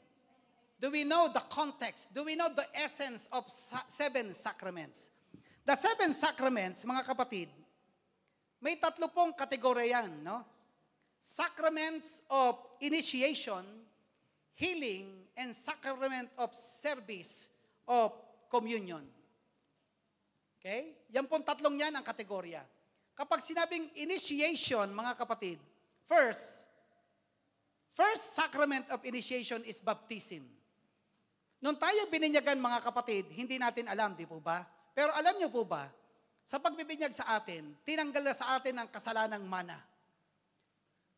Do we know the context? Do we know the essence of 7 sacraments? The 7 sacraments, mga kapatid, may 3 pong kategorya yan, no? Sacraments of initiation, healing, and sacrament of service of communion. Okay? Yan pong 3 yan ang kategorya. Kapag sinabing initiation, mga kapatid, first sacrament of initiation is baptism. Nung tayo bininyagan, mga kapatid, hindi natin alam, di po ba? Pero alam niyo po ba, sa pagbibinyag sa atin, tinanggal na sa atin ang kasalanang mana.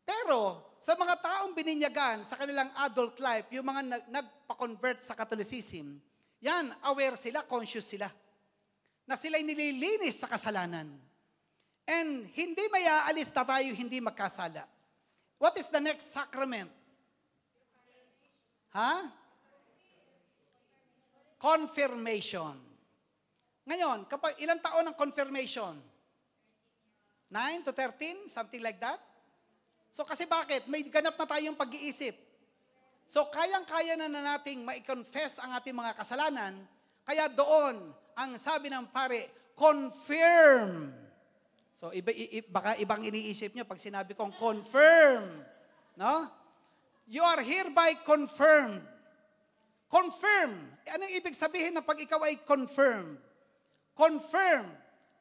Pero sa mga taong bininyagan sa kanilang adult life, yung mga nagpa-convert sa Catholicism, yan, aware sila, conscious sila, na sila'y nililinis sa kasalanan. And hindi may aalis na tayo, hindi magkasala. What is the next sacrament? Confirmation. Ngayon, kapag ilang taon ang confirmation? 9 to 13? Something like that? So kasi bakit? May ganap na tayong pag-iisip. So kayang-kaya na nating ma-confess ang ating mga kasalanan, kaya doon, ang sabi ng pare, confirm. So baka ibang iniisip nyo pag sinabi kong confirm. No? You are hereby confirmed. Confirm. Anong ibig sabihin na pag ikaw ay confirmed? Confirm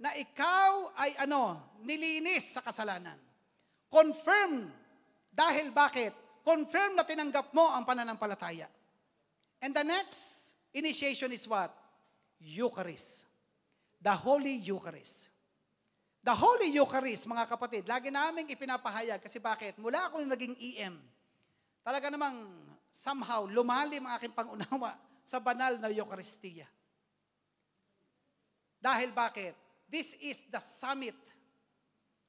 na ikaw ay nilinis sa kasalanan. Confirm. Dahil bakit? Confirm na tinanggap mo ang pananampalataya. And the next initiation is what? Eucharist. The Holy Eucharist. The Holy Eucharist, mga kapatid, lagi naming ipinapahayag kasi bakit? Mula ako naging EM, talaga namang somehow lumalim ang aking pangunawa sa banal na Eucharistia. Dahil bakit? This is the summit,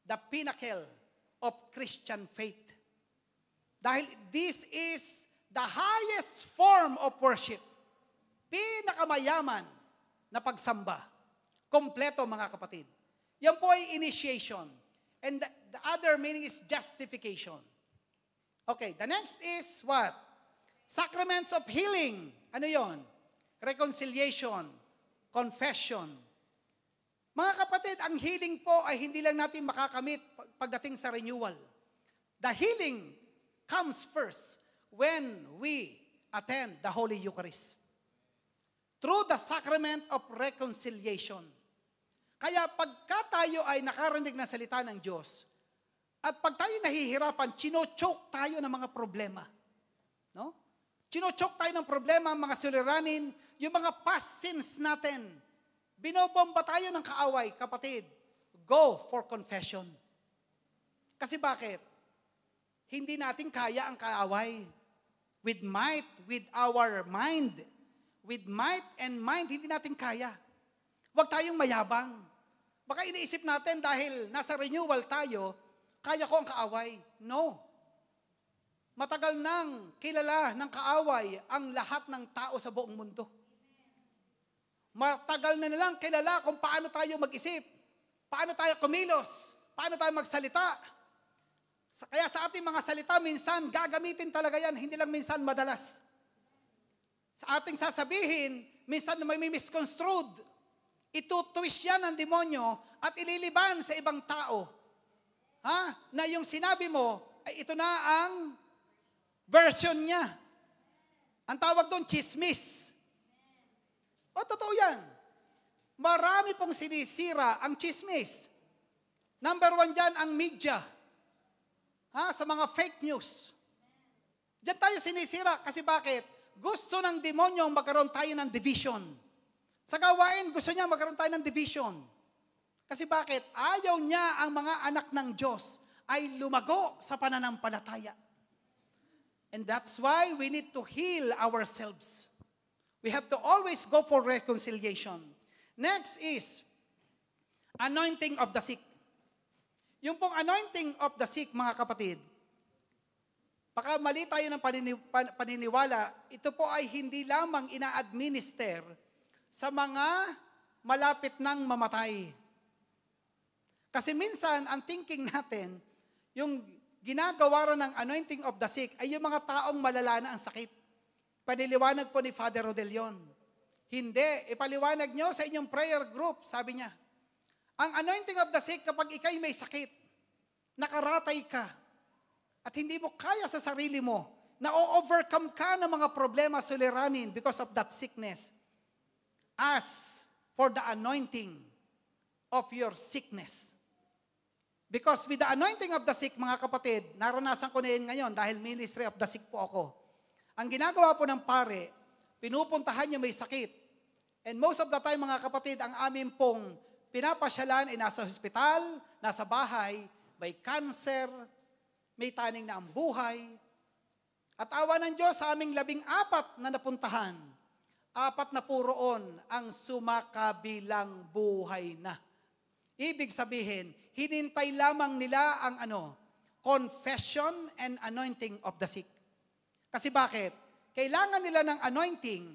the pinnacle of Christian faith. Dahil this is the highest form of worship. Pinakamayaman na pagsamba. Kompleto, mga kapatid. Yan po ay initiation. And the other meaning is justification. Okay, the next is what? Sacraments of healing. Ano yon? Reconciliation. Confession. Mga kapatid, ang healing po ay hindi lang natin makakamit pagdating sa renewal. The healing comes first when we attend the Holy Eucharist. Through the sacrament of reconciliation. Kaya pagka tayo ay nakarinig ng salita ng Diyos, at pag tayo nahihirapan, chino-choke tayo ng mga problema. No? Chino-choke tayo ng problema, mga suliranin, yung mga past sins natin. Binobomba tayo ng kaaway, kapatid. go for confession. Kasi bakit? Hindi natin kaya ang kaaway. With might, with our mind, with might and mind, hindi natin kaya. Huwag tayong mayabang. Baka iniisip natin dahil nasa renewal tayo, kaya ko ang kaaway. No. Matagal nang kilala ng kaaway ang lahat ng tao sa buong mundo. Matagal na nilang kilala kung paano tayo mag-isip, paano tayo kumilos, paano tayo magsalita. Kaya sa ating mga salita, minsan gagamitin talaga yan, hindi lang minsan madalas. Sa ating sasabihin, minsan may misconstrued. Itutwist yan ng demonyo at ililiban sa ibang tao. Na yung sinabi mo, ay ito na ang version niya. Ang tawag doon, chismis. O, totoo yan. Marami pong sinisira ang chismis. Number 1 dyan, ang media. Sa mga fake news. Diyan tayo sinisira. Kasi bakit? Gusto ng demonyo magkaroon tayo ng division. Sa gawain, gusto niya magkaroon tayo ng division. Kasi bakit? Ayaw niya ang mga anak ng Diyos ay lumago sa pananampalataya. And that's why we need to heal ourselves. We have to always go for reconciliation. Next is anointing of the sick. Yung pong anointing of the sick, mga kapatid, baka mali tayo ng paniniwala, ito po ay hindi lamang ina-administer sa mga malapit nang mamatay. Kasi minsan, ang thinking natin, yung ginagawa ng anointing of the sick ay yung mga taong malala na ang sakit. Paniliwanag po ni Father Rodelion. Hindi, ipaliwanag nyo sa inyong prayer group, sabi niya. Ang anointing of the sick, kapag ikay may sakit, nakaratay ka, at hindi mo kaya sa sarili mo, na o-overcome ka ng mga problema suliranin because of that sickness, ask for the anointing of your sickness. Because with the anointing of the sick, mga kapatid, naranasan ko na yun ngayon dahil ministry of the sick po ako. Ang ginagawa po ng pare, pinupuntahan niya may sakit. And most of the time, mga kapatid, ang amin pong pinapasyalan ay nasa hospital, nasa bahay, may cancer, may taning na ang buhay. At awa ng Diyos sa aming 14 na napuntahan, 4 na po roon ang sumakabilang buhay na. Ibig sabihin, hinintay lamang nila ang confession and anointing of the sick. Kasi bakit? Kailangan nila ng anointing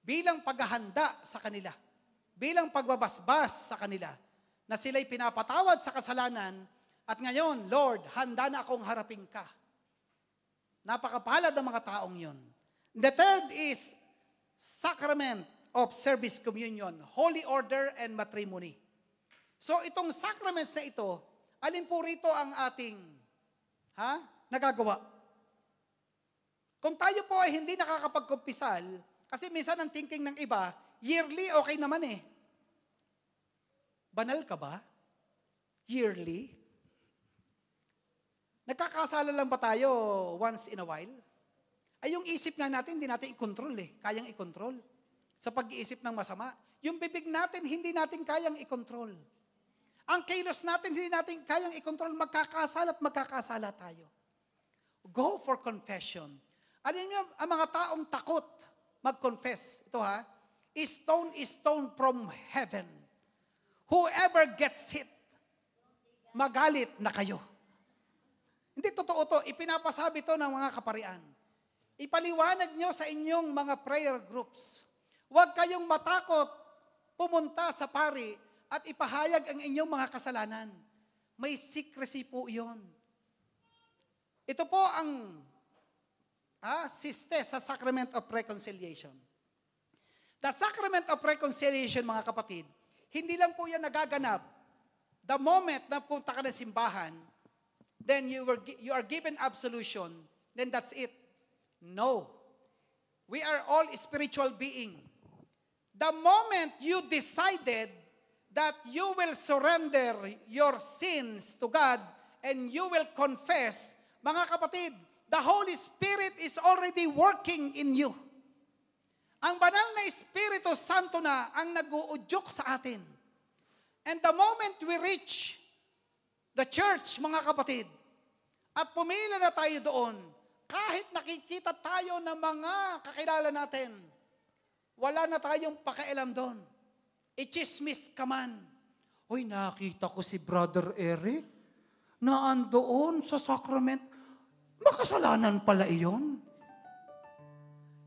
bilang paghahanda sa kanila, bilang pagbabasbas sa kanila, na sila'y pinapatawad sa kasalanan, at ngayon, Lord, handa na akong harapin ka. Napakapalad ang mga taong yun. The third is sacrament of service communion, holy order and matrimony. So itong sacraments na ito, alin po rito ang ating nagagawa? Kung tayo po ay hindi nakakapagkumpisal, kasi minsan ang thinking ng iba, yearly okay naman eh. Banal ka ba? Yearly? Nagkakasala lang ba tayo once in a while? Ay yung isip nga natin, hindi natin i-control eh. Kayang i-control. Sa pag-iisip ng masama. Yung bibig natin, hindi natin kayang i-control. Ang kilos natin, hindi natin kayang i-control. Magkakasala at magkakasala tayo. Go for confession. Alam niyo, ang mga taong takot mag-confess, ito stone is stone from heaven. Whoever gets hit, magalit na kayo. Hindi totoo to, ipinapasabi to ng mga kaparian. Ipaliwanag nyo sa inyong mga prayer groups. Huwag kayong matakot pumunta sa pari at ipahayag ang inyong mga kasalanan. May secrecy po iyon. Ito po ang siste sa Sacrament of Reconciliation. The Sacrament of Reconciliation, mga kapatid, hindi lang po yan nagaganap the moment na punta ka ng simbahan, then you are given absolution, then that's it. No. We are all spiritual being. The moment you decided that you will surrender your sins to God and you will confess, mga kapatid, the Holy Spirit is already working in you. Ang banal na Espiritu Santo na ang nag-uudyok sa atin. And the moment we reach the church, mga kapatid, at pumila na tayo doon, kahit nakikita tayo ng mga kakilala natin, wala na tayong pakialam doon. Ichismis ka man. Uy, nakita ko si Brother Eric na andoon sa sacrament. Makasalanan pala iyon.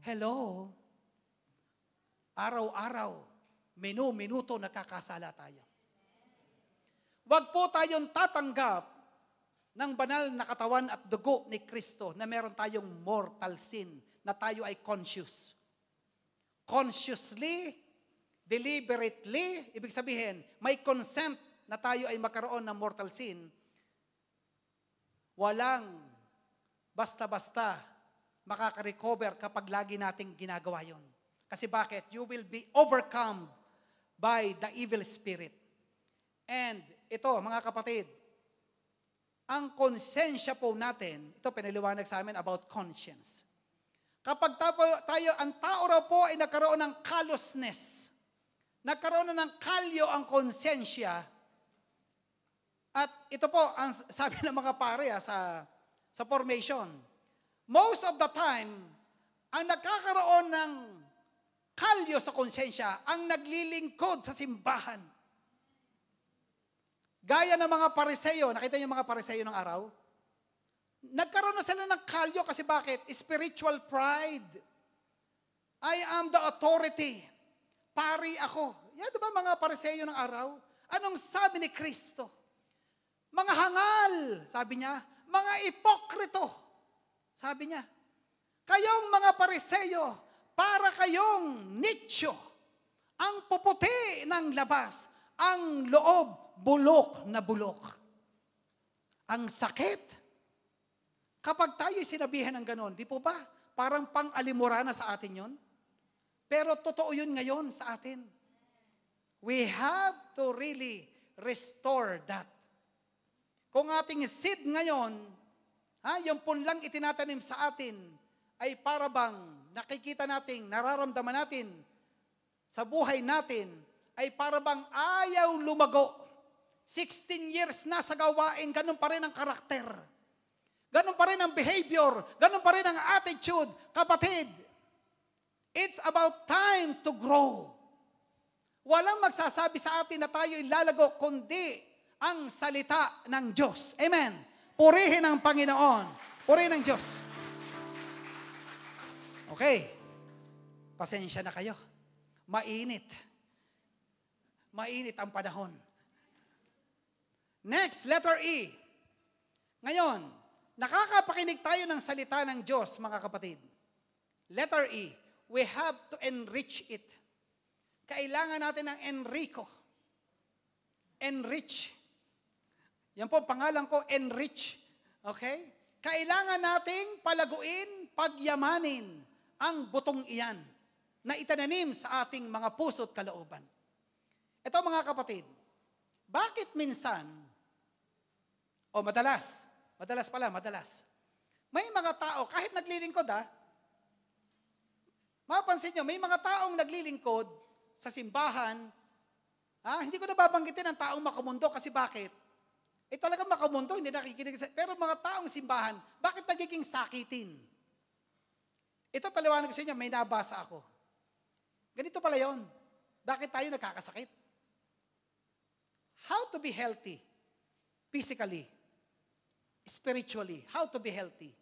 Hello? Araw-araw, minuto nakakasala tayo. Huwag po tayong tatanggap ng banal na katawan at dugo ni Kristo na meron tayong mortal sin, na tayo ay conscious. Consciously, deliberately, ibig sabihin, may consent na tayo ay magkaroon ng mortal sin. Walang basta-basta makaka-recover kapag lagi nating ginagawa yon. Kasi bakit? You will be overcome by the evil spirit. And ito, mga kapatid, ang konsensya po natin, ito pinaliwanag sa amin about conscience. Kapag tayo, ang tao raw po ay nagkaroon ng callousness, nagkaroon na ng kalyo ang konsensya, at ito po, ang sabi ng mga pare sa formation, most of the time, ang nagkakaroon ng kalyo sa konsensya, ang naglilingkod sa simbahan. Gaya ng mga pariseyo, nakita niyo mga pariseyo ng araw? Nagkaroon na sila ng kalyo kasi bakit? Spiritual pride. I am the authority. Pari ako. Yan diba mga pariseyo ng araw? Anong sabi ni Kristo? Mga hangal, sabi niya. Mga ipokrito, sabi niya. Kayong mga pariseyo, para kayong nicho. Ang puputi ng labas, ang loob, bulok na bulok. Ang sakit. Kapag tayo sinabihan ng ganon, di po ba? Parang pang-alimura na sa atin yon. Pero totoo yun ngayon sa atin. We have to really restore that. Kung ating seed ngayon, yung punlang itinatanim sa atin, ay para bang nakikita natin, nararamdaman natin, sa buhay natin, ay para bang ayaw lumago. 16 years na sa gawain, ganun pa rin ang karakter. Ganun pa rin ang behavior. Ganun pa rin ang attitude. Kapatid, it's about time to grow. Walang magsasabi sa atin na tayo ilalago, kundi ang salita ng Diyos. Amen. Purihin ang Panginoon. Purihin ang Diyos. Okay. Pasensya na kayo. Mainit. Mainit ang panahon. Next, letter E. Ngayon, nakakapakinig tayo ng salita ng Diyos, mga kapatid. Letter E, we have to enrich it. Kailangan natin ng enrico. Enrich. Yan po, pangalan ko, enrich. Okay? Kailangan nating palaguin, pagyamanin ang butong iyan na itananim sa ating mga puso at kalooban. Ito mga kapatid, bakit minsan, madalas may mga tao, kahit naglilingkod mapansin nyo, may mga taong naglilingkod sa simbahan, hindi ko nababanggitin ang taong makamundo kasi bakit? Talagang makamundo, hindi nakikinig. Pero mga taong simbahan, bakit nagiging sakitin? Ito paliwanag sa inyo, may nabasa ako. Ganito pala yon. Bakit tayo nagkakasakit? How to be healthy, physically, spiritually, how to be healthy.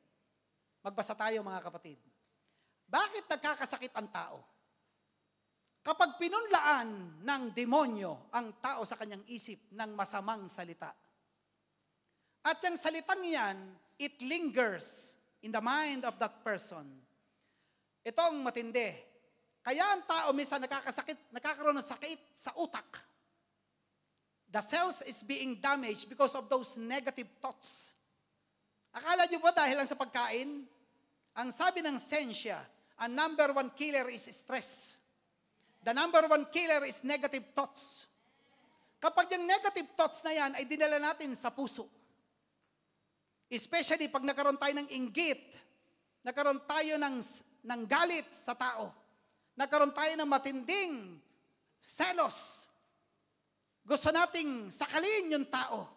Magbasa tayo mga kapatid. Bakit nagkakasakit ang tao? Kapag pinunlaan ng demonyo ang tao sa kanyang isip ng masamang salita. At yung salitang yan, it lingers in the mind of that person. Ito ang matindi. Kaya ang tao minsan nakakaroon ng sakit sa utak. The cells is being damaged because of those negative thoughts. Akala nyo ba dahil lang sa pagkain? Ang sabi ng siyensya, ang number one killer is stress. The number one killer is negative thoughts. Kapag yung negative thoughts na yan ay dinala natin sa puso, especially pag nagkaroon tayo ng inggit, nagkaroon tayo ng galit sa tao, nagkaroon tayo ng matinding selos, Gusto nating sakalin yung tao.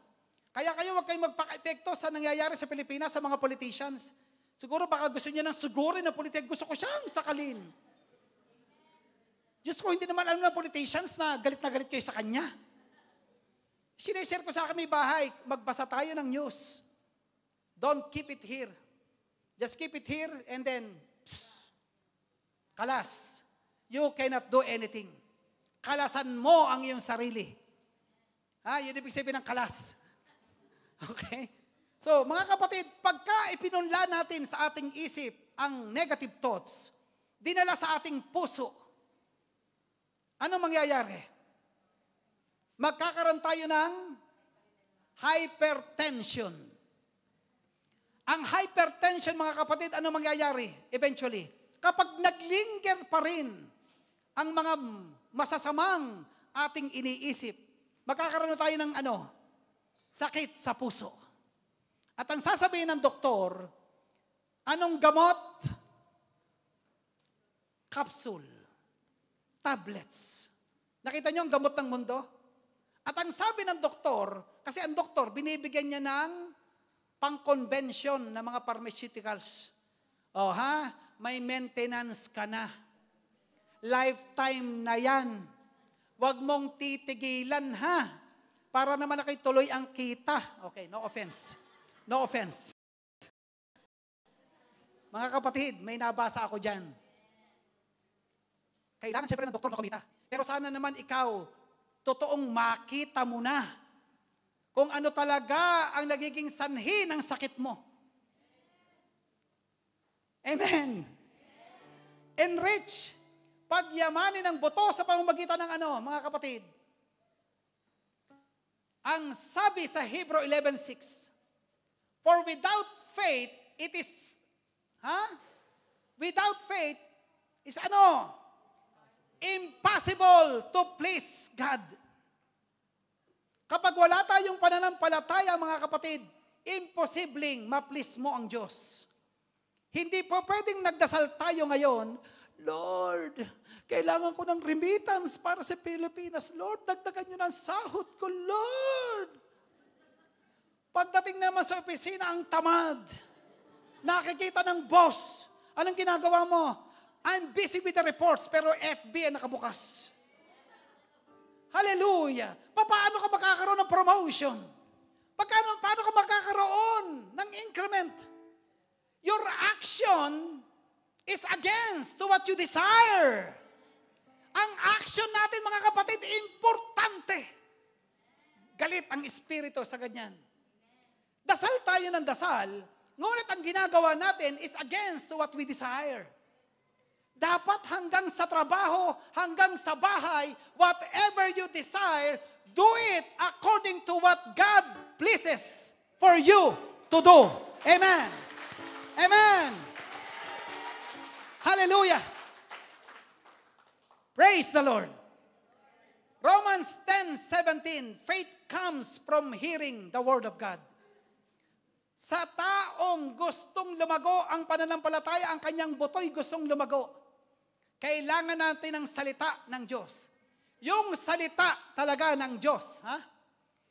Kaya kayo huwag kayong magpaka-epekto sa nangyayari sa Pilipinas sa mga politicians. Siguro baka gusto niya ng sugurin na politik. Gusto ko siyang sakalin. Diyos ko, hindi naman alam ng politicians na galit kayo sa kanya. Sineshare ko sa kami bahay, magbasa tayo ng news. Don't keep it here. Just keep it here and then, kalas. You cannot do anything. Kalasan mo ang iyong sarili. Yun ibig sabihin ng kalas. Okay? So, mga kapatid, pagka ipinunla natin sa ating isip ang negative thoughts, dinala sa ating puso, ano mangyayari? Magkakaroon tayo ng hypertension. Ang hypertension, mga kapatid, ano mangyayari eventually? Kapag naglinger pa rin ang mga masasamang ating iniisip, magkakaroon tayo ng sakit sa puso. At ang sasabihin ng doktor, anong gamot? Capsule. Tablets. Nakita niyo ang gamot ng mundo? At ang sabi ng doktor, kasi ang doktor, binibigyan niya ng pang-convention na mga pharmaceuticals. May maintenance ka na. Lifetime na yan. Huwag mong titigilan, para naman na kayo tuloy ang kita. Okay, no offense. No offense. Mga kapatid, may nabasa ako dyan. Kailangan siyempre ng doktor na kumita. Pero sana naman ikaw, totoong makita mo na kung ano talaga ang nagiging sanhi ng sakit mo. Amen. Enrich. Pagyamanin ang buto sa pamamagitan ng mga kapatid. Ang sabi sa Hebrew 11:6, for without faith, it is, without faith is impossible to please God. Kapag wala tayong pananampalataya, mga kapatid, imposibleng ma-please mo ang Diyos. Hindi po pwedeng nagdasal tayo ngayon, Lord, kailangan ko ng remittance para sa Pilipinas. Lord, dagdagan nyo ng sahod ko, Lord. Pagdating naman sa opisina, ang tamad. Nakikita ng boss. Anong ginagawa mo? I'm busy with the reports, pero FB ang nakabukas. Hallelujah! Paano ka makakaroon ng promotion? Paano ka makakaroon ng increment? Your action is against to what you desire. Ang action natin, mga kapatid, importante. Galit ang espiritu sa ganyan. Dasal tayo ng dasal, ngunit ang ginagawa natin is against to what we desire. Dapat hanggang sa trabaho, hanggang sa bahay, whatever you desire, do it according to what God pleases for you to do. Amen. Amen. Hallelujah. Praise the Lord. Romans 10:17, faith comes from hearing the word of God. Sa taong gustong lumago ang pananampalataya, ang kanyang buto'y gustong lumago. Kailangan natin ng salita ng Diyos. Yung salita talaga ng Diyos,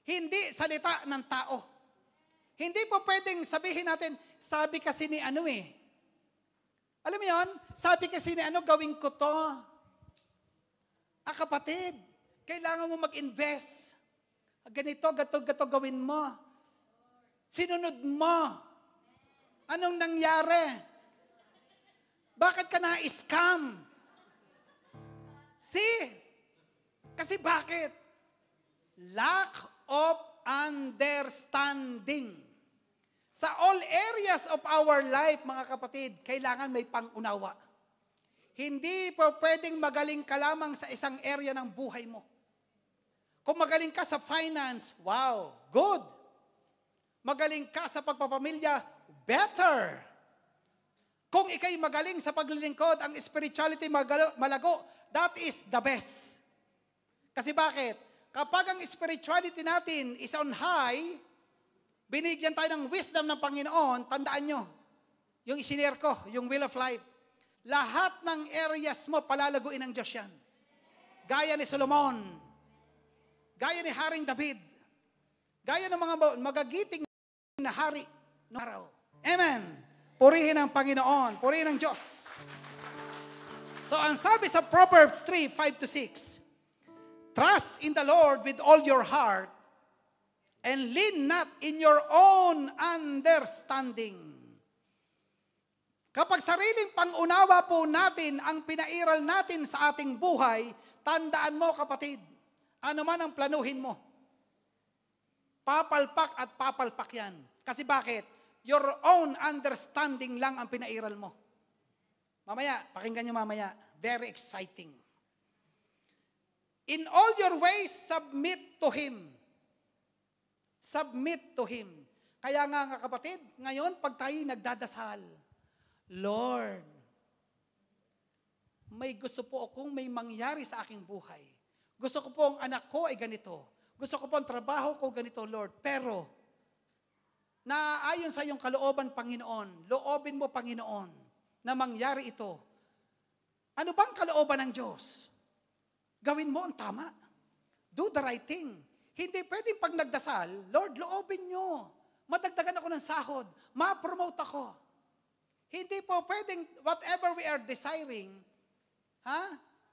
hindi salita ng tao. Hindi po pwedeng sabihin natin, sabi kasi ni Alam mo yun? Sabi kasi ni gawin ko to. Kapatid, kailangan mo mag-invest. Ganito, gato gawin mo. Sinunod mo. Anong nangyari? Bakit ka na-scam? Kasi bakit? Lack of understanding. Sa all areas of our life, mga kapatid, kailangan may pangunawa. Hindi po pwedeng magaling ka lamang sa isang area ng buhay mo. Kung magaling ka sa finance, wow, good. Magaling ka sa pagpapamilya, better. Kung ikay magaling sa paglilingkod, ang spirituality malago, that is the best. Kasi bakit? Kapag ang spirituality natin is on high, binigyan tayo ng wisdom ng Panginoon, tandaan nyo, yung isinare ko, yung will of life, lahat ng areas mo palalaguin ng Diyos yan. Gaya ni Solomon. Gaya ni Haring David. Gaya ng mga magagiting na hari noong araw. Amen. Purihin ang Panginoon. Purihin ang Diyos. So, ang sabi sa Proverbs 3, 5-6, trust in the Lord with all your heart and lean not in your own understanding. Kapag sariling pangunawa po natin ang pinairal natin sa ating buhay, tandaan mo kapatid, ano man ang planuhin mo, papalpak at papalpak yan. Kasi bakit? Your own understanding lang ang pinairal mo. Mamaya, pakinggan nyo mamaya. Very exciting. In all your ways, submit to Him. Submit to Him. Kaya nga kapatid, ngayon pag tayo nagdadasal, Lord, may gusto po akong may mangyari sa aking buhay. Gusto ko po ang anak ko ay ganito. Gusto ko po ang trabaho ko ganito, Lord. Pero, naayon sa iyong kalooban, Panginoon, loobin mo, Panginoon, na mangyari ito. Ano bang kalooban ng Diyos? Gawin mo ang tama. Do the right thing. Hindi pwedeng pag nagdasal, Lord, loobin nyo. Madagdagan ako ng sahod. Ma-promote ako. Hindi po pwedeng whatever we are desiring,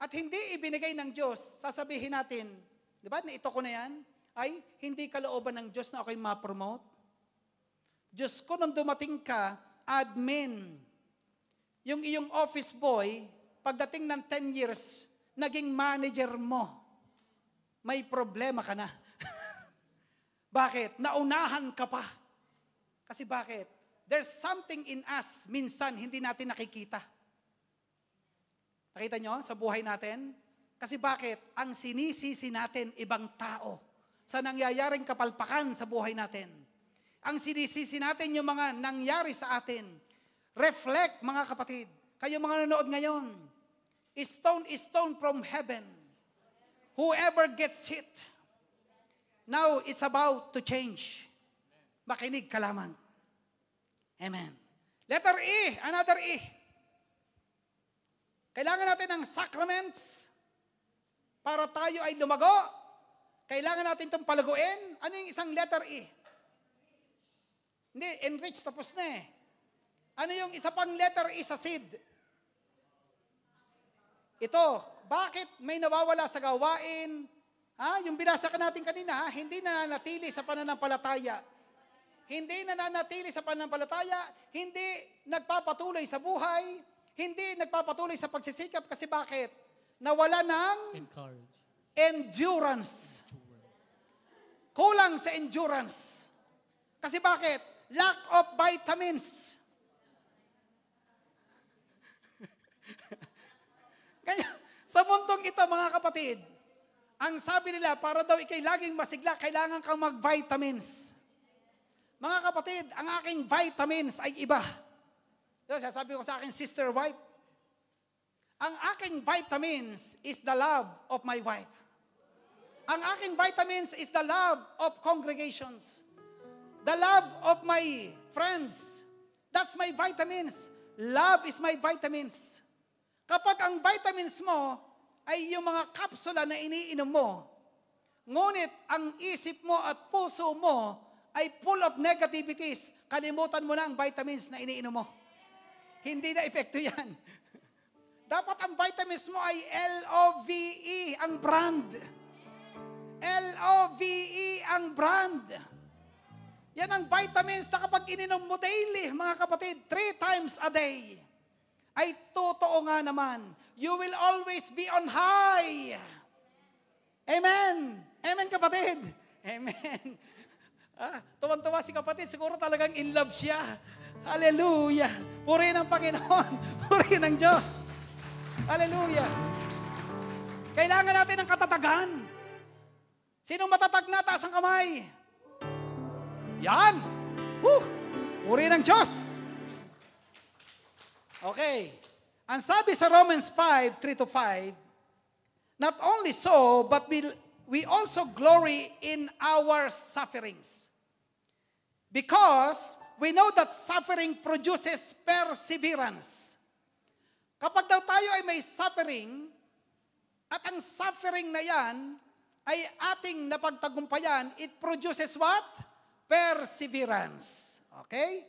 at hindi ibinigay ng Diyos, sasabihin natin, di ba, ito ko na yan, ay hindi kalooban ng Diyos na ako'y ma-promote. Diyos ko, nung dumating ka, admin, yung iyong office boy, pagdating ng 10 years, naging manager mo, may problema ka na. Bakit? Naunahan ka pa. Kasi bakit? There's something in us, minsan, hindi natin nakikita. Nakita nyo sa buhay natin? Kasi bakit? Ang sinisisi natin, ibang tao. Sa nangyayaring kapalpakan sa buhay natin. Ang sinisisi natin, yung mga nangyari sa atin. Reflect, mga kapatid. Kayo mga nanonood ngayon. Stone is stone from heaven. Whoever gets hit. Now, it's about to change. Makinig ka lamang. Amen. Letter E, another E. Kailangan natin ng sacraments para tayo ay lumago. Kailangan natin itong palaguin. Ano yung isang letter E? Hindi, enrich, tapos na eh. Ano yung isa pang letter E sa seed? Ito, bakit may nawawala sa gawain? Yung binasa ka natin kanina, hindi nananatili sa pananampalataya. Hindi nananatili sa pananampalataya, hindi nagpapatuloy sa buhay, hindi nagpapatuloy sa pagsisikap kasi bakit? Nawala ng endurance. Kulang sa endurance. Kasi bakit? Lack of vitamins. Kaya, sa mundong ito, mga kapatid, ang sabi nila, para daw ikay laging masigla, kailangan kang mag-vitamins. Mga kapatid, ang aking vitamins ay iba. Sabi ko sa aking sister wife, ang aking vitamins is the love of my wife. Ang aking vitamins is the love of congregations. The love of my friends. That's my vitamins. Love is my vitamins. Kapag ang vitamins mo ay yung mga kapsula na iniinom mo, ngunit ang isip mo at puso mo ay full of negativities, kalimutan mo na ang vitamins na iniinom mo. Hindi na epekto yan. Dapat ang vitamins mo ay L-O-V-E, ang brand. L-O-V-E, ang brand. Yan ang vitamins na kapag ininom mo daily, mga kapatid, 3 times a day, ay totoo nga naman, you will always be on high. Amen. Amen, kapatid. Amen. Tuwan-tuwa si kapatid, siguro talagang in love siya. Hallelujah. Purihin ang Panginoon. Purihin ang Diyos. Hallelujah. Kailangan natin ng katatagan. Sinong matatag na? Taas ang kamay. Yan. Purihin ang Diyos. Okay. Ang sabi sa Romans 5, 3-5, not only so, but we also glory in our sufferings. Because we know that suffering produces perseverance. Kapag daw tayo ay may suffering, at ang suffering na yan ay ating napagtagumpayan, it produces what? Perseverance. Okay?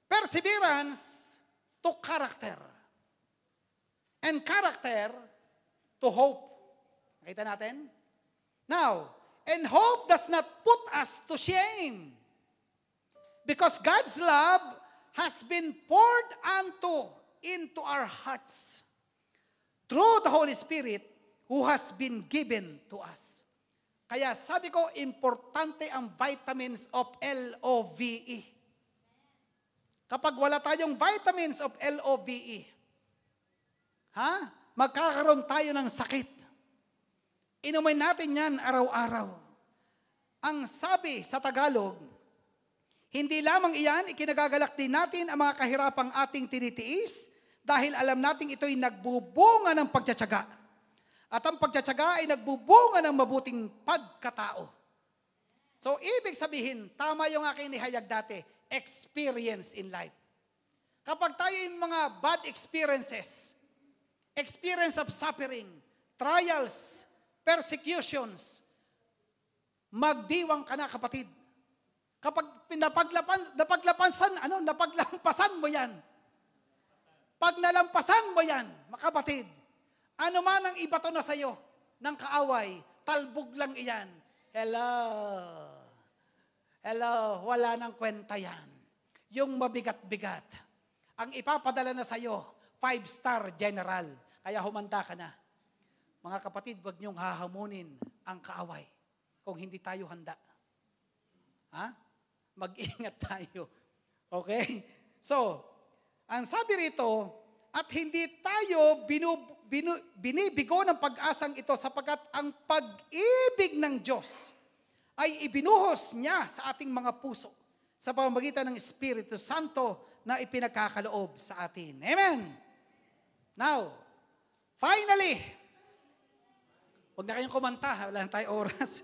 Perseverance to character. And character to hope. Nakita natin? Now, and hope does not put us to shame. Because God's love has been poured into our hearts through the Holy Spirit who has been given to us. Kaya sabi ko, importante ang vitamins of LOVE. Kapag wala tayong vitamins of LOVE, magkakaroon tayo ng sakit. Inumin natin yan araw-araw. Ang sabi sa Tagalog, hindi lamang iyan, ikinagagalak din natin ang mga kahirapang ating tinitiis dahil alam nating ito'y nagbubunga ng pagtsatsaga. At ang pagtsatsaga ay nagbubunga ng mabuting pagkatao. So, ibig sabihin, tama yung aking nihayag dati, experience in life. Kapag tayo yung mga bad experiences, experience of suffering, trials, persecutions, magdiwang ka na, kapatid. Kapag napaglampasan mo yan. Pag nalampasan mo yan, makapatid, ano man ang ibato na sa'yo ng kaaway, talbog lang iyan. Hello, wala nang kwenta yan. Yung mabigat-bigat, ang ipapadala na sa'yo, 5-star general. Kaya humanda ka na. Mga kapatid, wag niyong hahamunin ang kaaway kung hindi tayo handa. Mag-ingat tayo. Okay? So, ang sabi rito, at hindi tayo binibigo ng pag-asang ito sapagkat ang pag-ibig ng Diyos ay ibinuhos niya sa ating mga puso sa pamamagitan ng Espiritu Santo na ipinagkakaloob sa atin. Amen? Now, finally, huwag na kayong kumanta, wala na tayong oras.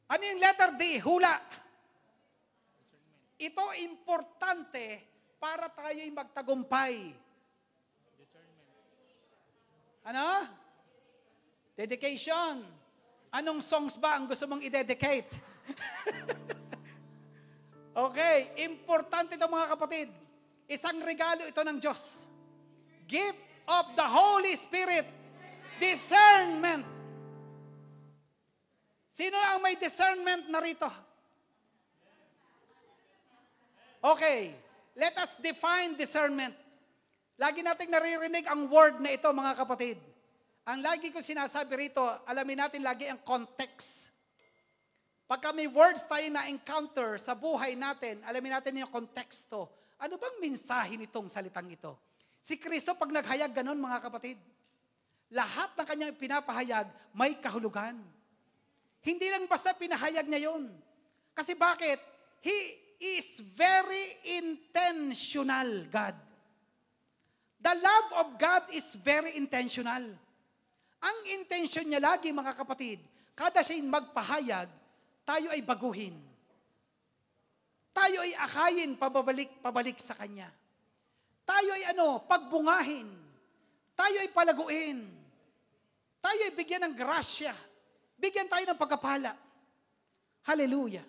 Ano yung letter D? Hula. Ito importante para tayo'y magtagumpay. Ano? Dedication. Anong songs ba ang gusto mong i-dedicate? Okay, importante ito mga kapatid. Isang regalo ito ng Diyos. Gift of the Holy Spirit. Discernment. Sino ang may discernment na rito? Okay, let us define discernment. Lagi nating naririnig ang word na ito, mga kapatid. Ang lagi ko sinasabi rito, alamin natin lagi ang context. Pagka may words tayo na-encounter sa buhay natin, alamin natin yung konteksto. Ano bang mensahe nitong salitang ito? Si Kristo, pag naghayag ganon, mga kapatid, lahat ng kanyang pinapahayag, may kahulugan. Hindi lang basta pinahayag niya yun. Kasi bakit? He is very intentional, God. The love of God is very intentional. Ang intention niya lagi, mga kapatid, kada siya'y magpahayag, tayo ay baguhin. Tayo ay akayin pabalik sa Kanya. Tayo ay pagbungahin. Tayo ay palaguin. Tayo ay bigyan ng grasya. Bigyan tayo ng pagkapala. Hallelujah.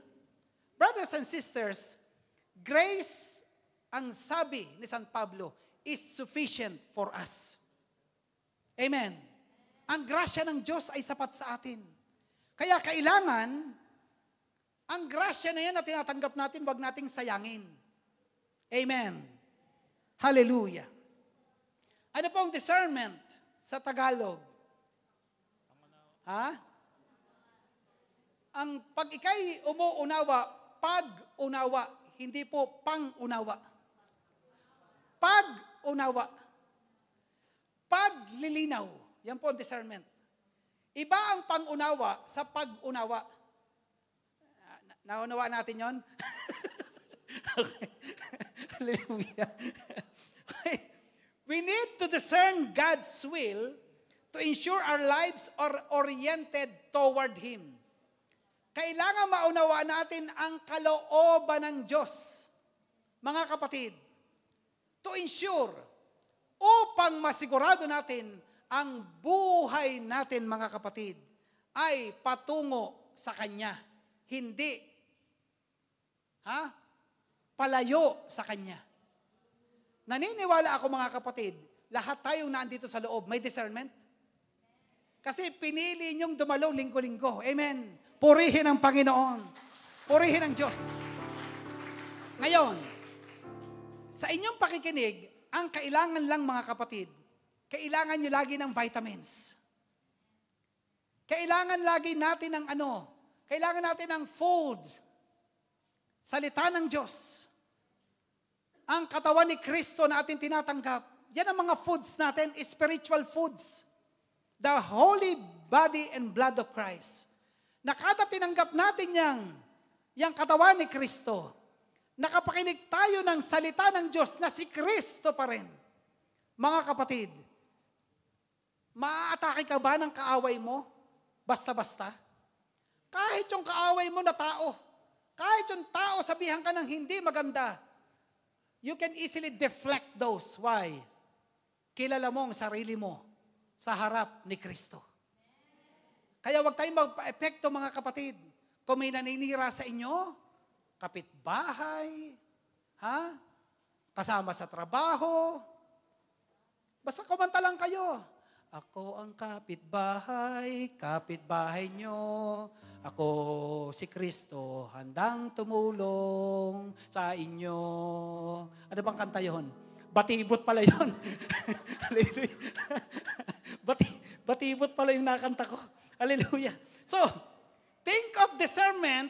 Brothers and sisters, grace, ang sabi ni San Pablo, is sufficient for us. Amen. Ang grasya ng Diyos ay sapat sa atin. Kaya kailangan, ang grasya na yan na tinatanggap natin, wag nating sayangin. Amen. Hallelujah. Ano pong discernment sa Tagalog? Ang pag ikay umuunawa, pag-unawa, hindi po pang-unawa. Pag-unawa. Paglilinaw. Yan po ang discernment. Iba ang pang-unawa sa pag-unawa. Naunawa natin yon? Okay. Hallelujah. Okay. We need to discern God's will to ensure our lives are oriented toward Him. Kailangan maunawaan natin ang kalooban ng Diyos, mga kapatid, to ensure, upang masigurado natin ang buhay natin, mga kapatid, ay patungo sa Kanya. Hindi, palayo sa Kanya. Naniniwala ako mga kapatid, lahat tayong nandito sa loob, may discernment. Kasi pinili niyong dumalaw linggo-linggo. Amen. Purihin ang Panginoon. Purihin ang Diyos. Ngayon, sa inyong pakikinig, ang kailangan lang mga kapatid, kailangan nyo lagi ng vitamins. Kailangan lagi natin ng kailangan natin ng food. Salita ng Diyos. Ang katawan ni Kristo na ating tinatanggap, yan ang mga foods natin, spiritual foods. The holy body and blood of Christ. Na kada tinanggap natin yang katawan ni Kristo, nakapakinig tayo ng salita ng Diyos na si Kristo pa rin. Mga kapatid, maaatake ka ba ng kaaway mo? Basta-basta? Kahit yung kaaway mo na tao, kahit yung tao sabihan ka ng hindi maganda, you can easily deflect those. Why? Kilala mo ang sarili mo sa harap ni Kristo. Kaya huwag tayong magpa-epekto mga kapatid. Kung may naninira sa inyo, kapitbahay, kasama sa trabaho, basta kumanta lang kayo. Ako ang kapitbahay nyo. Ako si Kristo, handang tumulong sa inyo. Ano bang kanta yun? Batibot pala yun. Hallelujah. Batibot pala yung nakanta ko. Hallelujah. So, think of discernment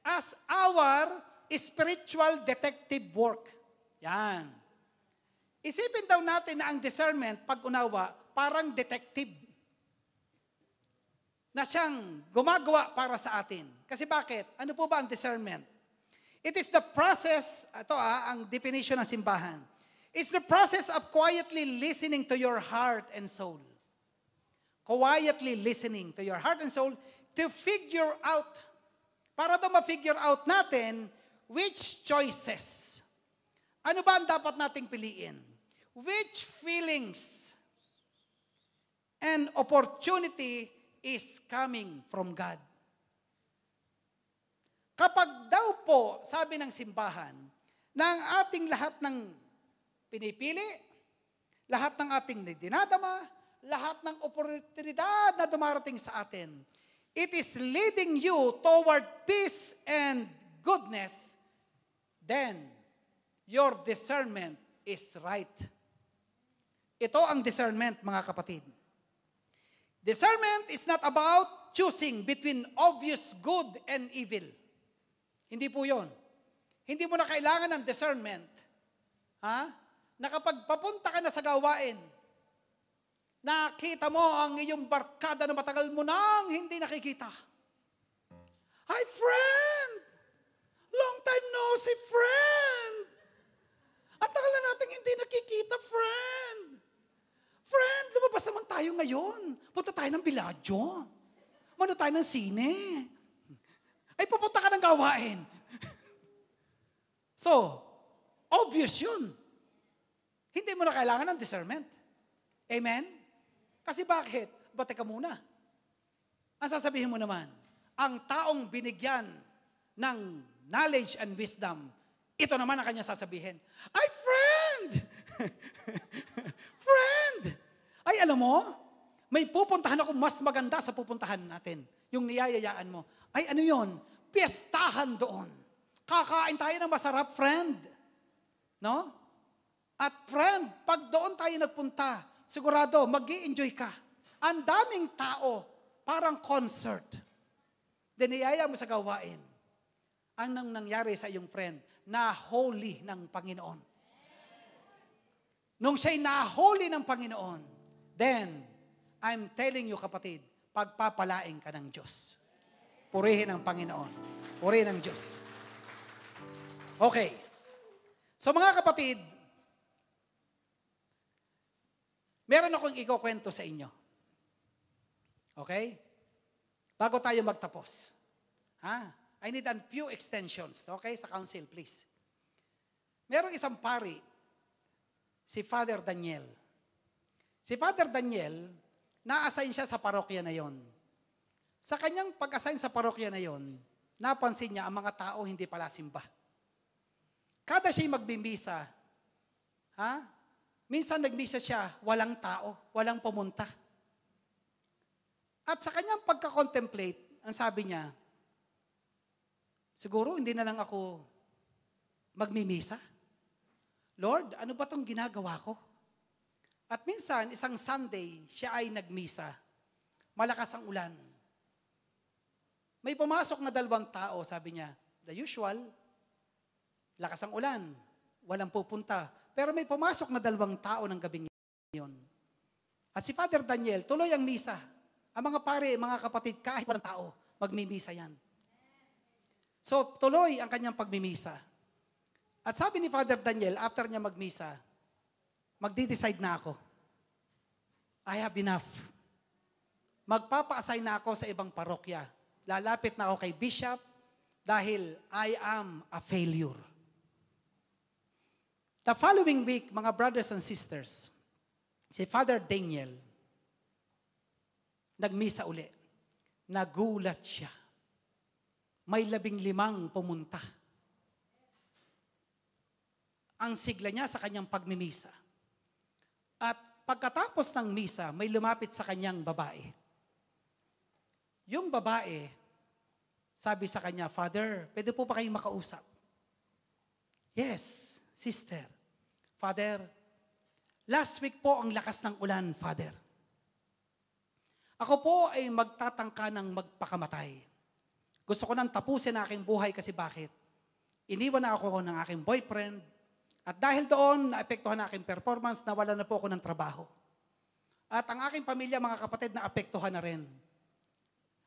as our spiritual detective work. Yan. Isipin daw natin na ang discernment, pag-unawa, parang detective na siyang gumagawa para sa atin. Kasi bakit? Ano po ba ang discernment? It is the process, ang definition ng simbahan. It's the process of quietly listening to your heart and soul. Quietly listening to your heart and soul to figure out, para daw ma-figure out natin which choices. Ano ba ang dapat nating piliin? Which feelings and opportunity is coming from God? Kapag daw po, sabi ng simbahan, na ang ating lahat ng pinipili, lahat ng ating dinadama, lahat ng oportunidad na dumarating sa atin, it is leading you toward peace and goodness, then your discernment is right. Ito ang discernment, mga kapatid. Discernment is not about choosing between obvious good and evil. Hindi po yun. Hindi mo na kailangan ng discernment. Na kapag papunta ka na sa gawain, nakita mo ang iyong barkada na matagal mo nang hindi nakikita. Hi, friend! Long time no see, friend! Ang tagal na natin hindi nakikita, friend! Friend, lumabas naman tayo ngayon. Punta tayo ng Bellagio. Mano tayo ng sine. Ay, pupunta ka ng gawain. So, obvious yun. Hindi mo na kailangan ng discernment. Amen? Kasi bakit? Teka muna. Ang sasabihin mo naman, ang taong binigyan ng knowledge and wisdom, ito naman ang kanya sasabihin, ay, friend! Friend! Ay, alam mo, may pupuntahan ako mas maganda sa pupuntahan natin. Yung niyayayaan mo. Ay, ano yon? Piyestahan doon. Kakain tayo ng masarap, friend. No? At friend, pag doon tayo nagpunta, sigurado, mag-i-enjoy ka. Ang daming tao, parang concert. Then niyaya mo sa gawain. Ang nangyari sa iyong friend, na holy ng Panginoon. Nung siya'y na-holy ng Panginoon, then, I'm telling you kapatid, pagpapalaing ka ng Diyos. Purihin ang Panginoon. Purihin ang Diyos. Okay. So mga kapatid, meron akong ikukwento sa inyo. Okay? Bago tayo magtapos. I need a few extensions. Okay? Sa council, please. Merong isang pari, si Father Daniel. Si Father Daniel, na-assign siya sa parokya na yon. Sa kanyang pag-assign sa parokya na yon, napansin niya ang mga tao hindi pala simba. Kada siya'y magbimisa, minsan nagmisa siya, walang tao, walang pumunta. At sa kanyang pagka-contemplate, ang sabi niya, siguro hindi na lang ako magmimisa. Lord, ano ba tong ginagawa ko? At minsan, isang Sunday, siya ay nagmisa. Malakas ang ulan. May pumasok na 2 tao, sabi niya. The usual, lakas ang ulan, walang pupunta. Pero may pumasok na 2 tao ng gabing yun. At si Father Daniel, tuloy ang misa. Ang mga pare, mga kapatid, kahit walang tao, magmimisa yan. So, tuloy ang kanyang pagmimisa. At sabi ni Father Daniel, after niya magmisa, magdi-decide na ako. I have enough. Magpapa-assign na ako sa ibang parokya. Lalapit na ako kay Bishop dahil I am a failure. The following week, mga brothers and sisters, si Father Daniel, nagmisa uli. Nagulat siya. May 15 pumunta. Ang sigla niya sa kanyang pagmimisa. At pagkatapos ng misa, may lumapit sa kanyang babae. Yung babae, sabi sa kanya, Father, pwede po ba kayong makausap? Yes, sister. Father, last week po ang lakas ng ulan, Father. Ako po ay magtatangka ng magpakamatay. Gusto ko nang tapusin ang aking buhay kasi bakit? Iniwan na ako ng aking boyfriend at dahil doon, naapektuhan na aking performance, nawala na po ako ng trabaho. At ang aking pamilya, mga kapatid, naapektuhan na rin.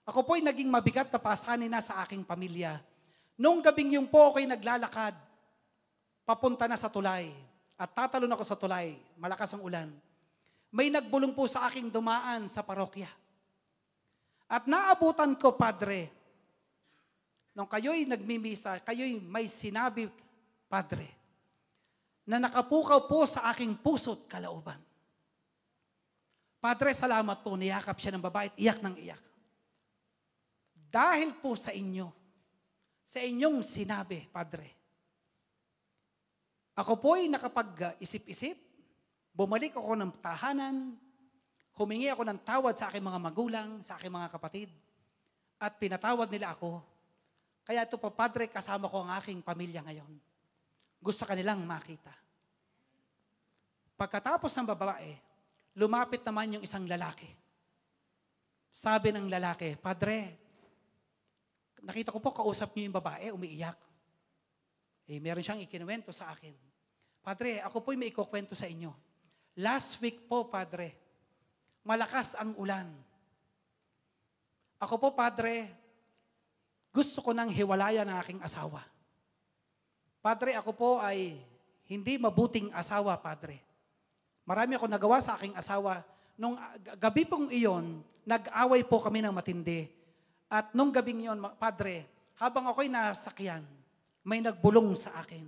Ako po'y naging mabigat na pasanin na sa aking pamilya. Nung gabing yung po ako'y naglalakad, papunta na sa tulay. At tatalon ako sa tulay, malakas ang ulan. May nagbulong po sa aking dumaan sa parokya. At naabutan ko, Padre, nung kayo'y nagmimisa, kayo'y may sinabi, Padre, na nakapukaw po sa aking puso't kalooban. Padre, salamat po, niyakap siya ng babae at iyak ng iyak. Dahil po sa inyo, sa inyong sinabi, Padre, ako po'y nakapag-isip-isip, bumalik ako ng tahanan, humingi ako ng tawad sa aking mga magulang, sa aking mga kapatid, at pinatawad nila ako. Kaya ito po, Padre, kasama ko ang aking pamilya ngayon. Gusto kanilang makita. Pagkatapos ng babae, lumapit naman yung isang lalaki. Sabi ng lalaki, Padre, nakita ko po, kausap niyo yung babae, umiiyak. Meron siyang ikinuwento sa akin. Padre, ako po'y may ikukwento sa inyo. Last week po, Padre, malakas ang ulan. Ako po, Padre, gusto ko nang hiwalayan ang aking asawa. Padre, ako po ay hindi mabuting asawa, Padre. Marami ako nagawa sa aking asawa. Nung gabi pong iyon, nag-away po kami ng matindi. At nung gabing iyon, Padre, habang ako'y nasakyan, may nagbulong sa akin.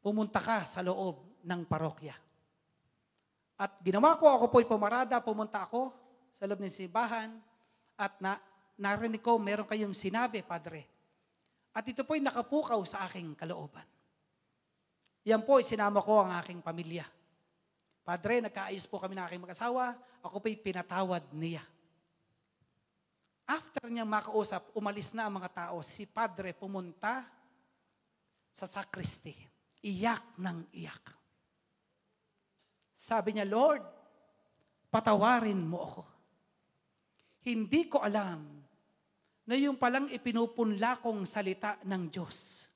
Pumunta ka sa loob ng parokya. At ginawa ko, ako po'y pumarada, pumunta ako sa loob ng simbahan, at narinig ko, meron kayong sinabi, Padre. At ito po'y nakapukaw sa aking kalooban. Yan po, sinama ko ang aking pamilya. Padre, nagkaayos po kami ng aking mag-asawa, ako po'y pinatawad niya. After niyang makausap, umalis na ang mga tao. Si Padre pumunta sa sakristi. Iyak ng iyak. Sabi niya, Lord, patawarin mo ako. Hindi ko alam na yung palang ipinupunla kong salita ng Diyos,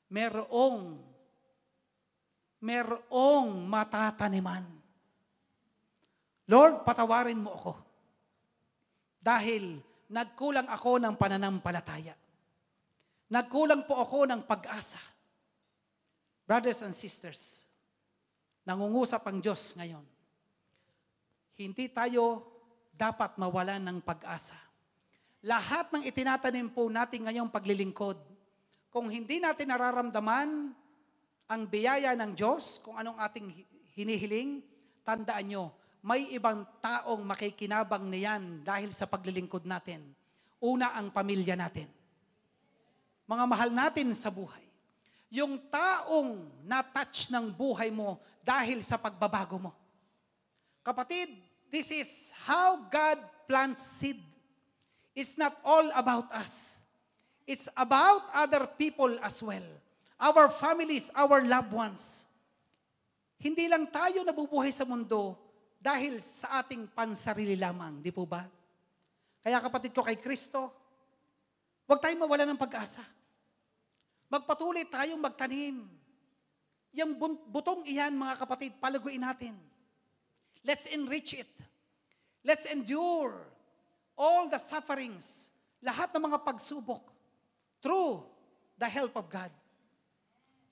merong matataniman. Lord, patawarin mo ako. Dahil nagkulang ako ng pananampalataya. Nagkulang po ako ng pag-asa. Brothers and sisters, nangungusap ang Diyos ngayon. Hindi tayo dapat mawalan ng pag-asa. Lahat ng itinatanim po natin ngayong paglilingkod, kung hindi natin nararamdaman ang biyaya ng Diyos, kung anong ating hinihiling, tandaan nyo, may ibang taong makikinabang niyan dahil sa paglilingkod natin. Una, ang pamilya natin. Mga mahal natin sa buhay. Yung taong na-touch ng buhay mo dahil sa pagbabago mo. Kapatid, this is how God plants seed. It's not all about us. It's about other people as well. Our families, our loved ones. Hindi lang tayo nabubuhay sa mundo dahil sa ating pansarili lamang, di po ba? Kaya kapatid ko kay Kristo, huwag tayong mawala ng pag-asa. Magpatuloy tayong magtanim. Yung butong iyan, mga kapatid, palaguin natin. Let's enrich it. Let's endure all the sufferings, lahat ng mga pagsubok through the help of God.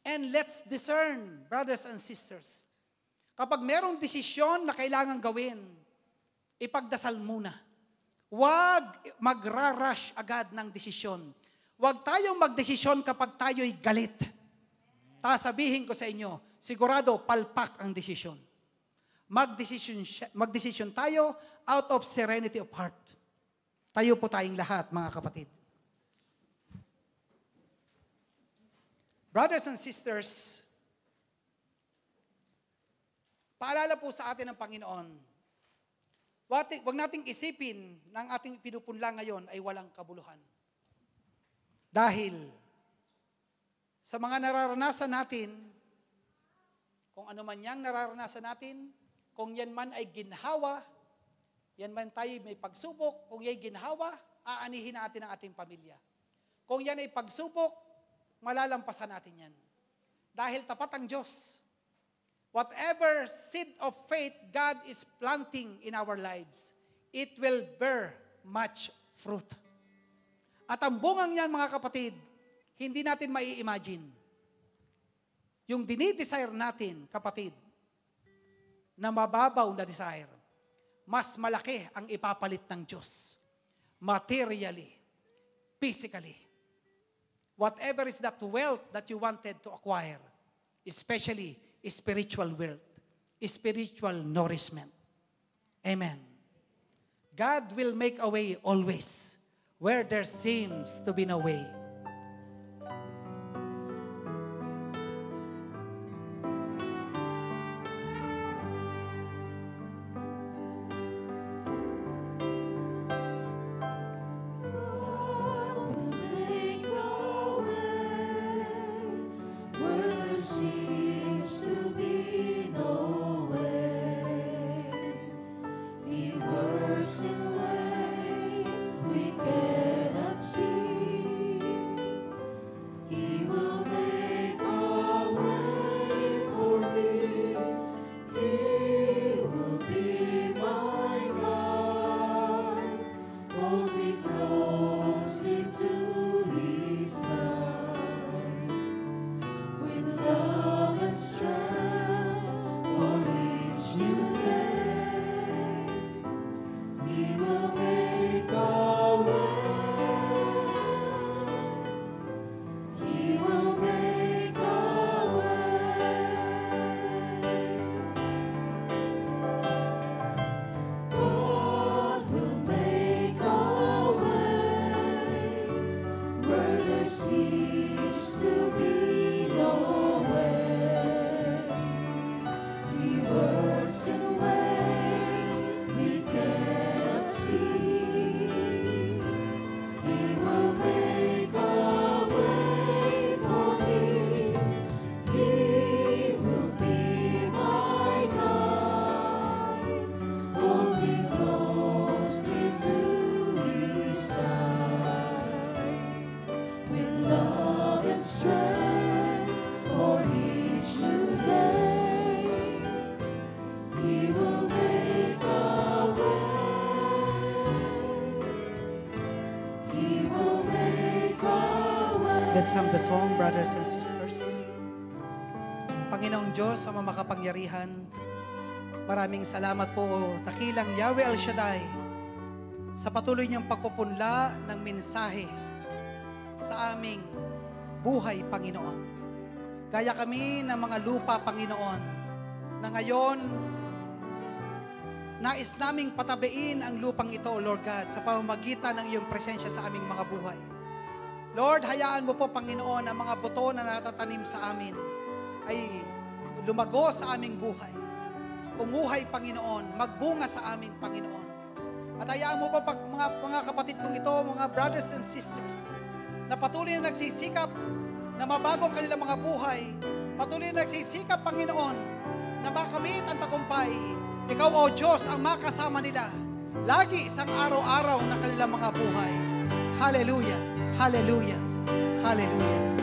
And let's discern, brothers and sisters, kapag merong desisyon na kailangan gawin, ipagdasal muna. Huwag magra-rush agad ng desisyon. Huwag tayong magdesisyon kapag tayo'y galit. Sabihin ko sa inyo, sigurado palpak ang desisyon. Magdesisyon tayo out of serenity of heart. Tayo po tayong lahat, mga kapatid. Brothers and sisters, paalala po sa atin ng Panginoon, huwag nating isipin na ang ating pinupunla ngayon ay walang kabuluhan. Dahil sa mga nararanasan natin, kung ano man yang nararanasan natin, kung yan man ay ginhawa, yan man tayo may pagsubok, kung yan ginhawa, aanihin natin ang ating pamilya. Kung yan ay pagsubok, malalampasan natin yan. Dahil tapat ang Diyos. Whatever seed of faith God is planting in our lives, it will bear much fruit. At ang bungang yan, mga kapatid, hindi natin mai-imagine. Yung dinidesire natin, kapatid, na mababaw na desire, mas malaki ang ipapalit ng Diyos. Materially, physically. Whatever is that wealth that you wanted to acquire, especially spiritual wealth, spiritual nourishment. Amen. God will make a way always where there seems to be no way. Let's have the song, brothers and sisters. Panginoong Diyos, Ama makapangyarihan, maraming salamat po, dakilang Yahweh El Shaddai, sa patuloy niyong pagpupunla ng mensahe sa aming buhay, Panginoon. Gaya kami ng mga lupa, Panginoon, na ngayon nais naming patabain ang lupang ito, Lord God, sa pamamagitan ng iyong presensya sa aming mga buhay. Lord, hayaan mo po, Panginoon, ang mga buto na natatanim sa amin ay lumago sa aming buhay. Pumuhay, Panginoon, magbunga sa amin, Panginoon. At hayaan mo po, mga kapatid kong ito, mga brothers and sisters, na patuloy na nagsisikap na mabago ang kanilang mga buhay, patuloy na nagsisikap, Panginoon, na makamit ang tagumpay. Ikaw, O Diyos, ang makasama nila lagi sa araw-araw na kanilang mga buhay. Hallelujah! Hallelujah! Hallelujah!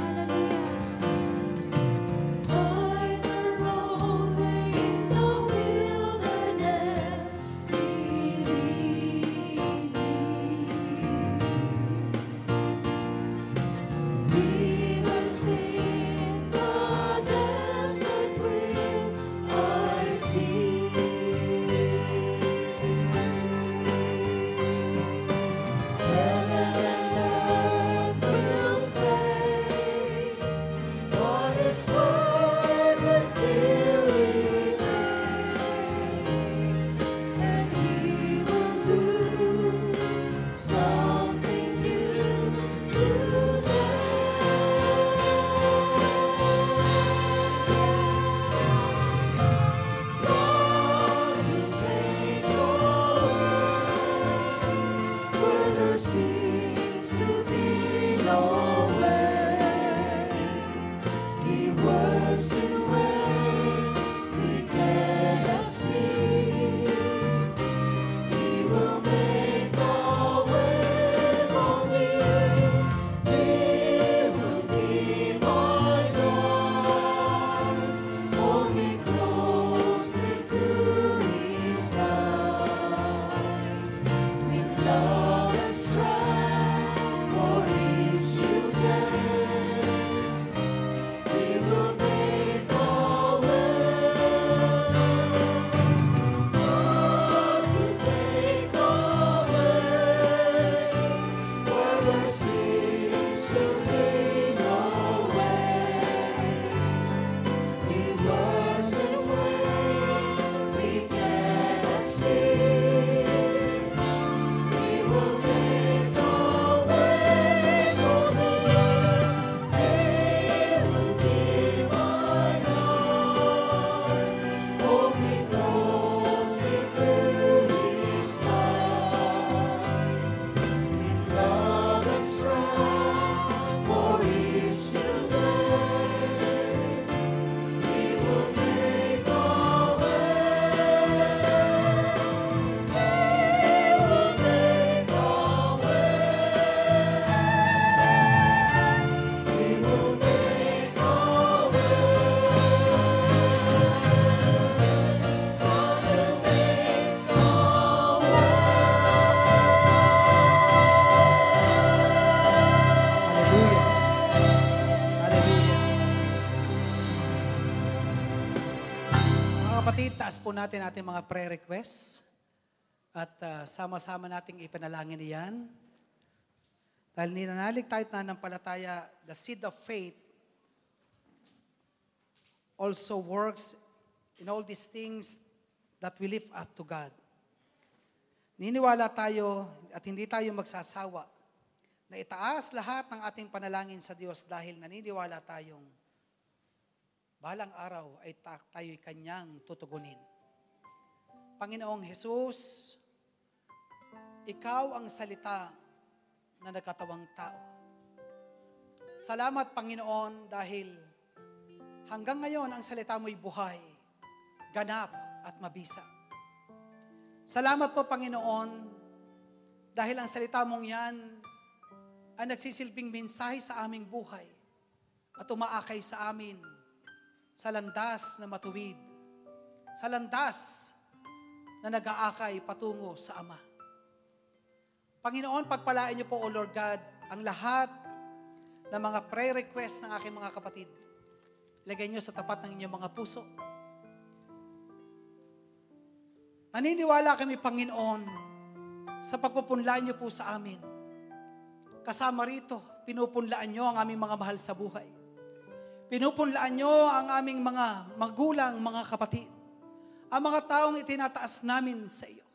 Taas po natin ating mga prayer requests at sama-sama nating ipanalangin iyan. Dahil ninanalig tayo na ng palataya, the seed of faith also works in all these things that we lift up to God. Niniwala tayo at hindi tayo magsasawa na itaas lahat ng ating panalangin sa Diyos dahil naniniwala tayong balang araw ay tayo'y Kanyang tutugunin. Panginoong Jesus, Ikaw ang salita na nagkatawang tao. Salamat, Panginoon, dahil hanggang ngayon ang salita mo'y buhay, ganap at mabisa. Salamat po, Panginoon, dahil ang salita mong yan ay nagsisilbing mensahe sa aming buhay at umaakay sa amin sa landas na matuwid, sa landas na nag-aakay patungo sa Ama. Panginoon, pagpalain niyo po, O Lord God, ang lahat ng mga prayer requests ng aking mga kapatid. Lagay niyo sa tapat ng inyong mga puso. Naniniwala kami, Panginoon, sa pagpupunlaan niyo po sa amin. Kasama rito, pinupunlaan niyo ang aming mga mahal sa buhay. Pinupunlaan nyo ang aming mga magulang, mga kapatid. ang mga taong itinataas namin sa iyo.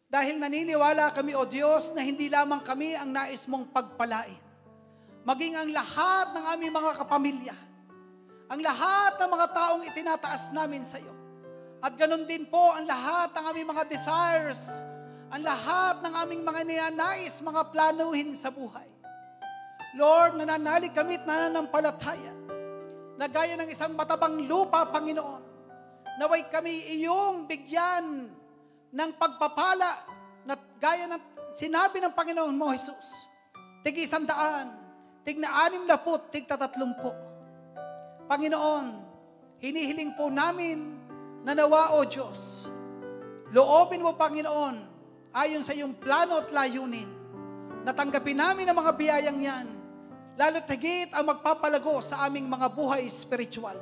Dahil naniniwala kami, O Diyos, na hindi lamang kami ang nais mong pagpalain, maging ang lahat ng aming mga kapamilya, ang lahat ng mga taong itinataas namin sa iyo. At ganun din po ang lahat ng aming mga desires, ang lahat ng aming mga ninanais, mga planuhin sa buhay. Lord, nananalig kami at nananampalataya na gaya ng isang matabang lupa, Panginoon, naway kami iyong bigyan ng pagpapala na gaya ng sinabi ng Panginoon mo, Jesus. Tig 100, tig 60, tig 30. Panginoon, hinihiling po namin na nawa, O Diyos, loobin mo, Panginoon, ayon sa iyong plano at layunin, natanggapin namin ang mga biyayang yan, lalo't higit ang magpapalago sa aming mga buhay spiritual.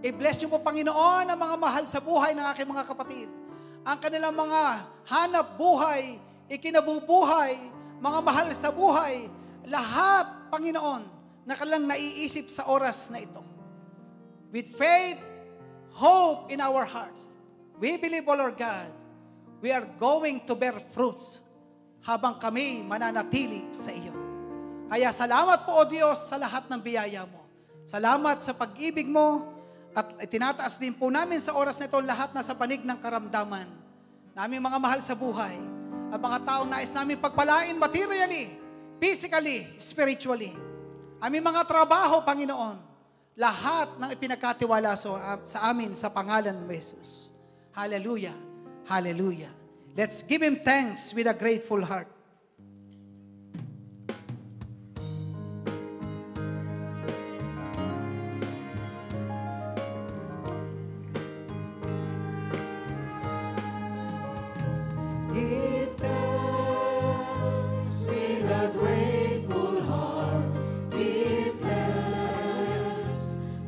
I-bless niyo po, Panginoon, ang mga mahal sa buhay ng aking mga kapatid, ang kanilang mga hanap buhay, ikinabubuhay, mga mahal sa buhay, lahat, Panginoon, na kanilang naiisip sa oras na ito. With faith, hope in our hearts, we believe, O Lord God, we are going to bear fruits habang kami mananatili sa iyo. Kaya salamat po, O Diyos, sa lahat ng biyaya mo. Salamat sa pag-ibig mo, at itinataas din po namin sa oras na ito lahat na sa panig ng karamdaman. Naming mga mahal sa buhay, at mga taong nais namin pagpalain materially, physically, spiritually. Aming mga trabaho, Panginoon, lahat ng ipinagkatiwala sa amin sa pangalan ng Jesus. Hallelujah. Hallelujah. Let's give Him thanks with a grateful heart. Give thanks with a grateful heart. Give thanks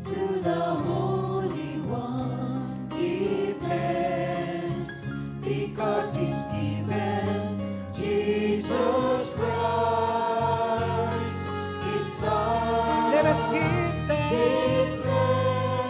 to the Holy One. Give thanks because He's given Jesus Christ, His Son. Let us give thanks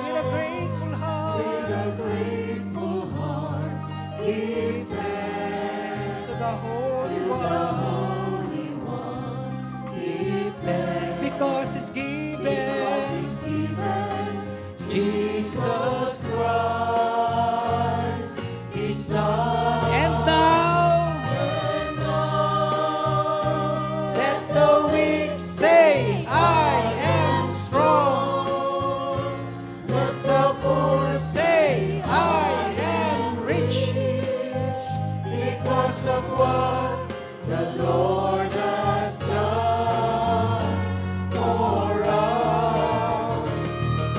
with a grateful heart. With a grateful heart, give thanks To the Holy to the One, Holy One. Give thanks because He's because given He's given Jesus. Christ, His Son. And now, And now, let the weak say, I am strong. let the poor Say, I am rich. because of what the Lord has done for us.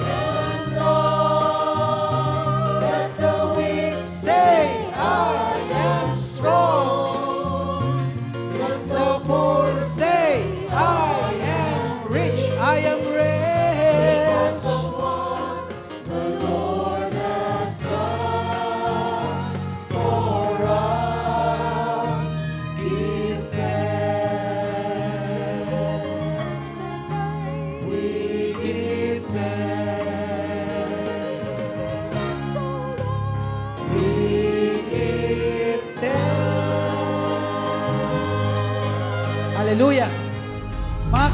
And now, let the weak Say, I am strong. let the poor Say, I am rich. I am because rich. of what the Lord has done for us. Give thanks. We give thanks. We give Hallelujah. Mga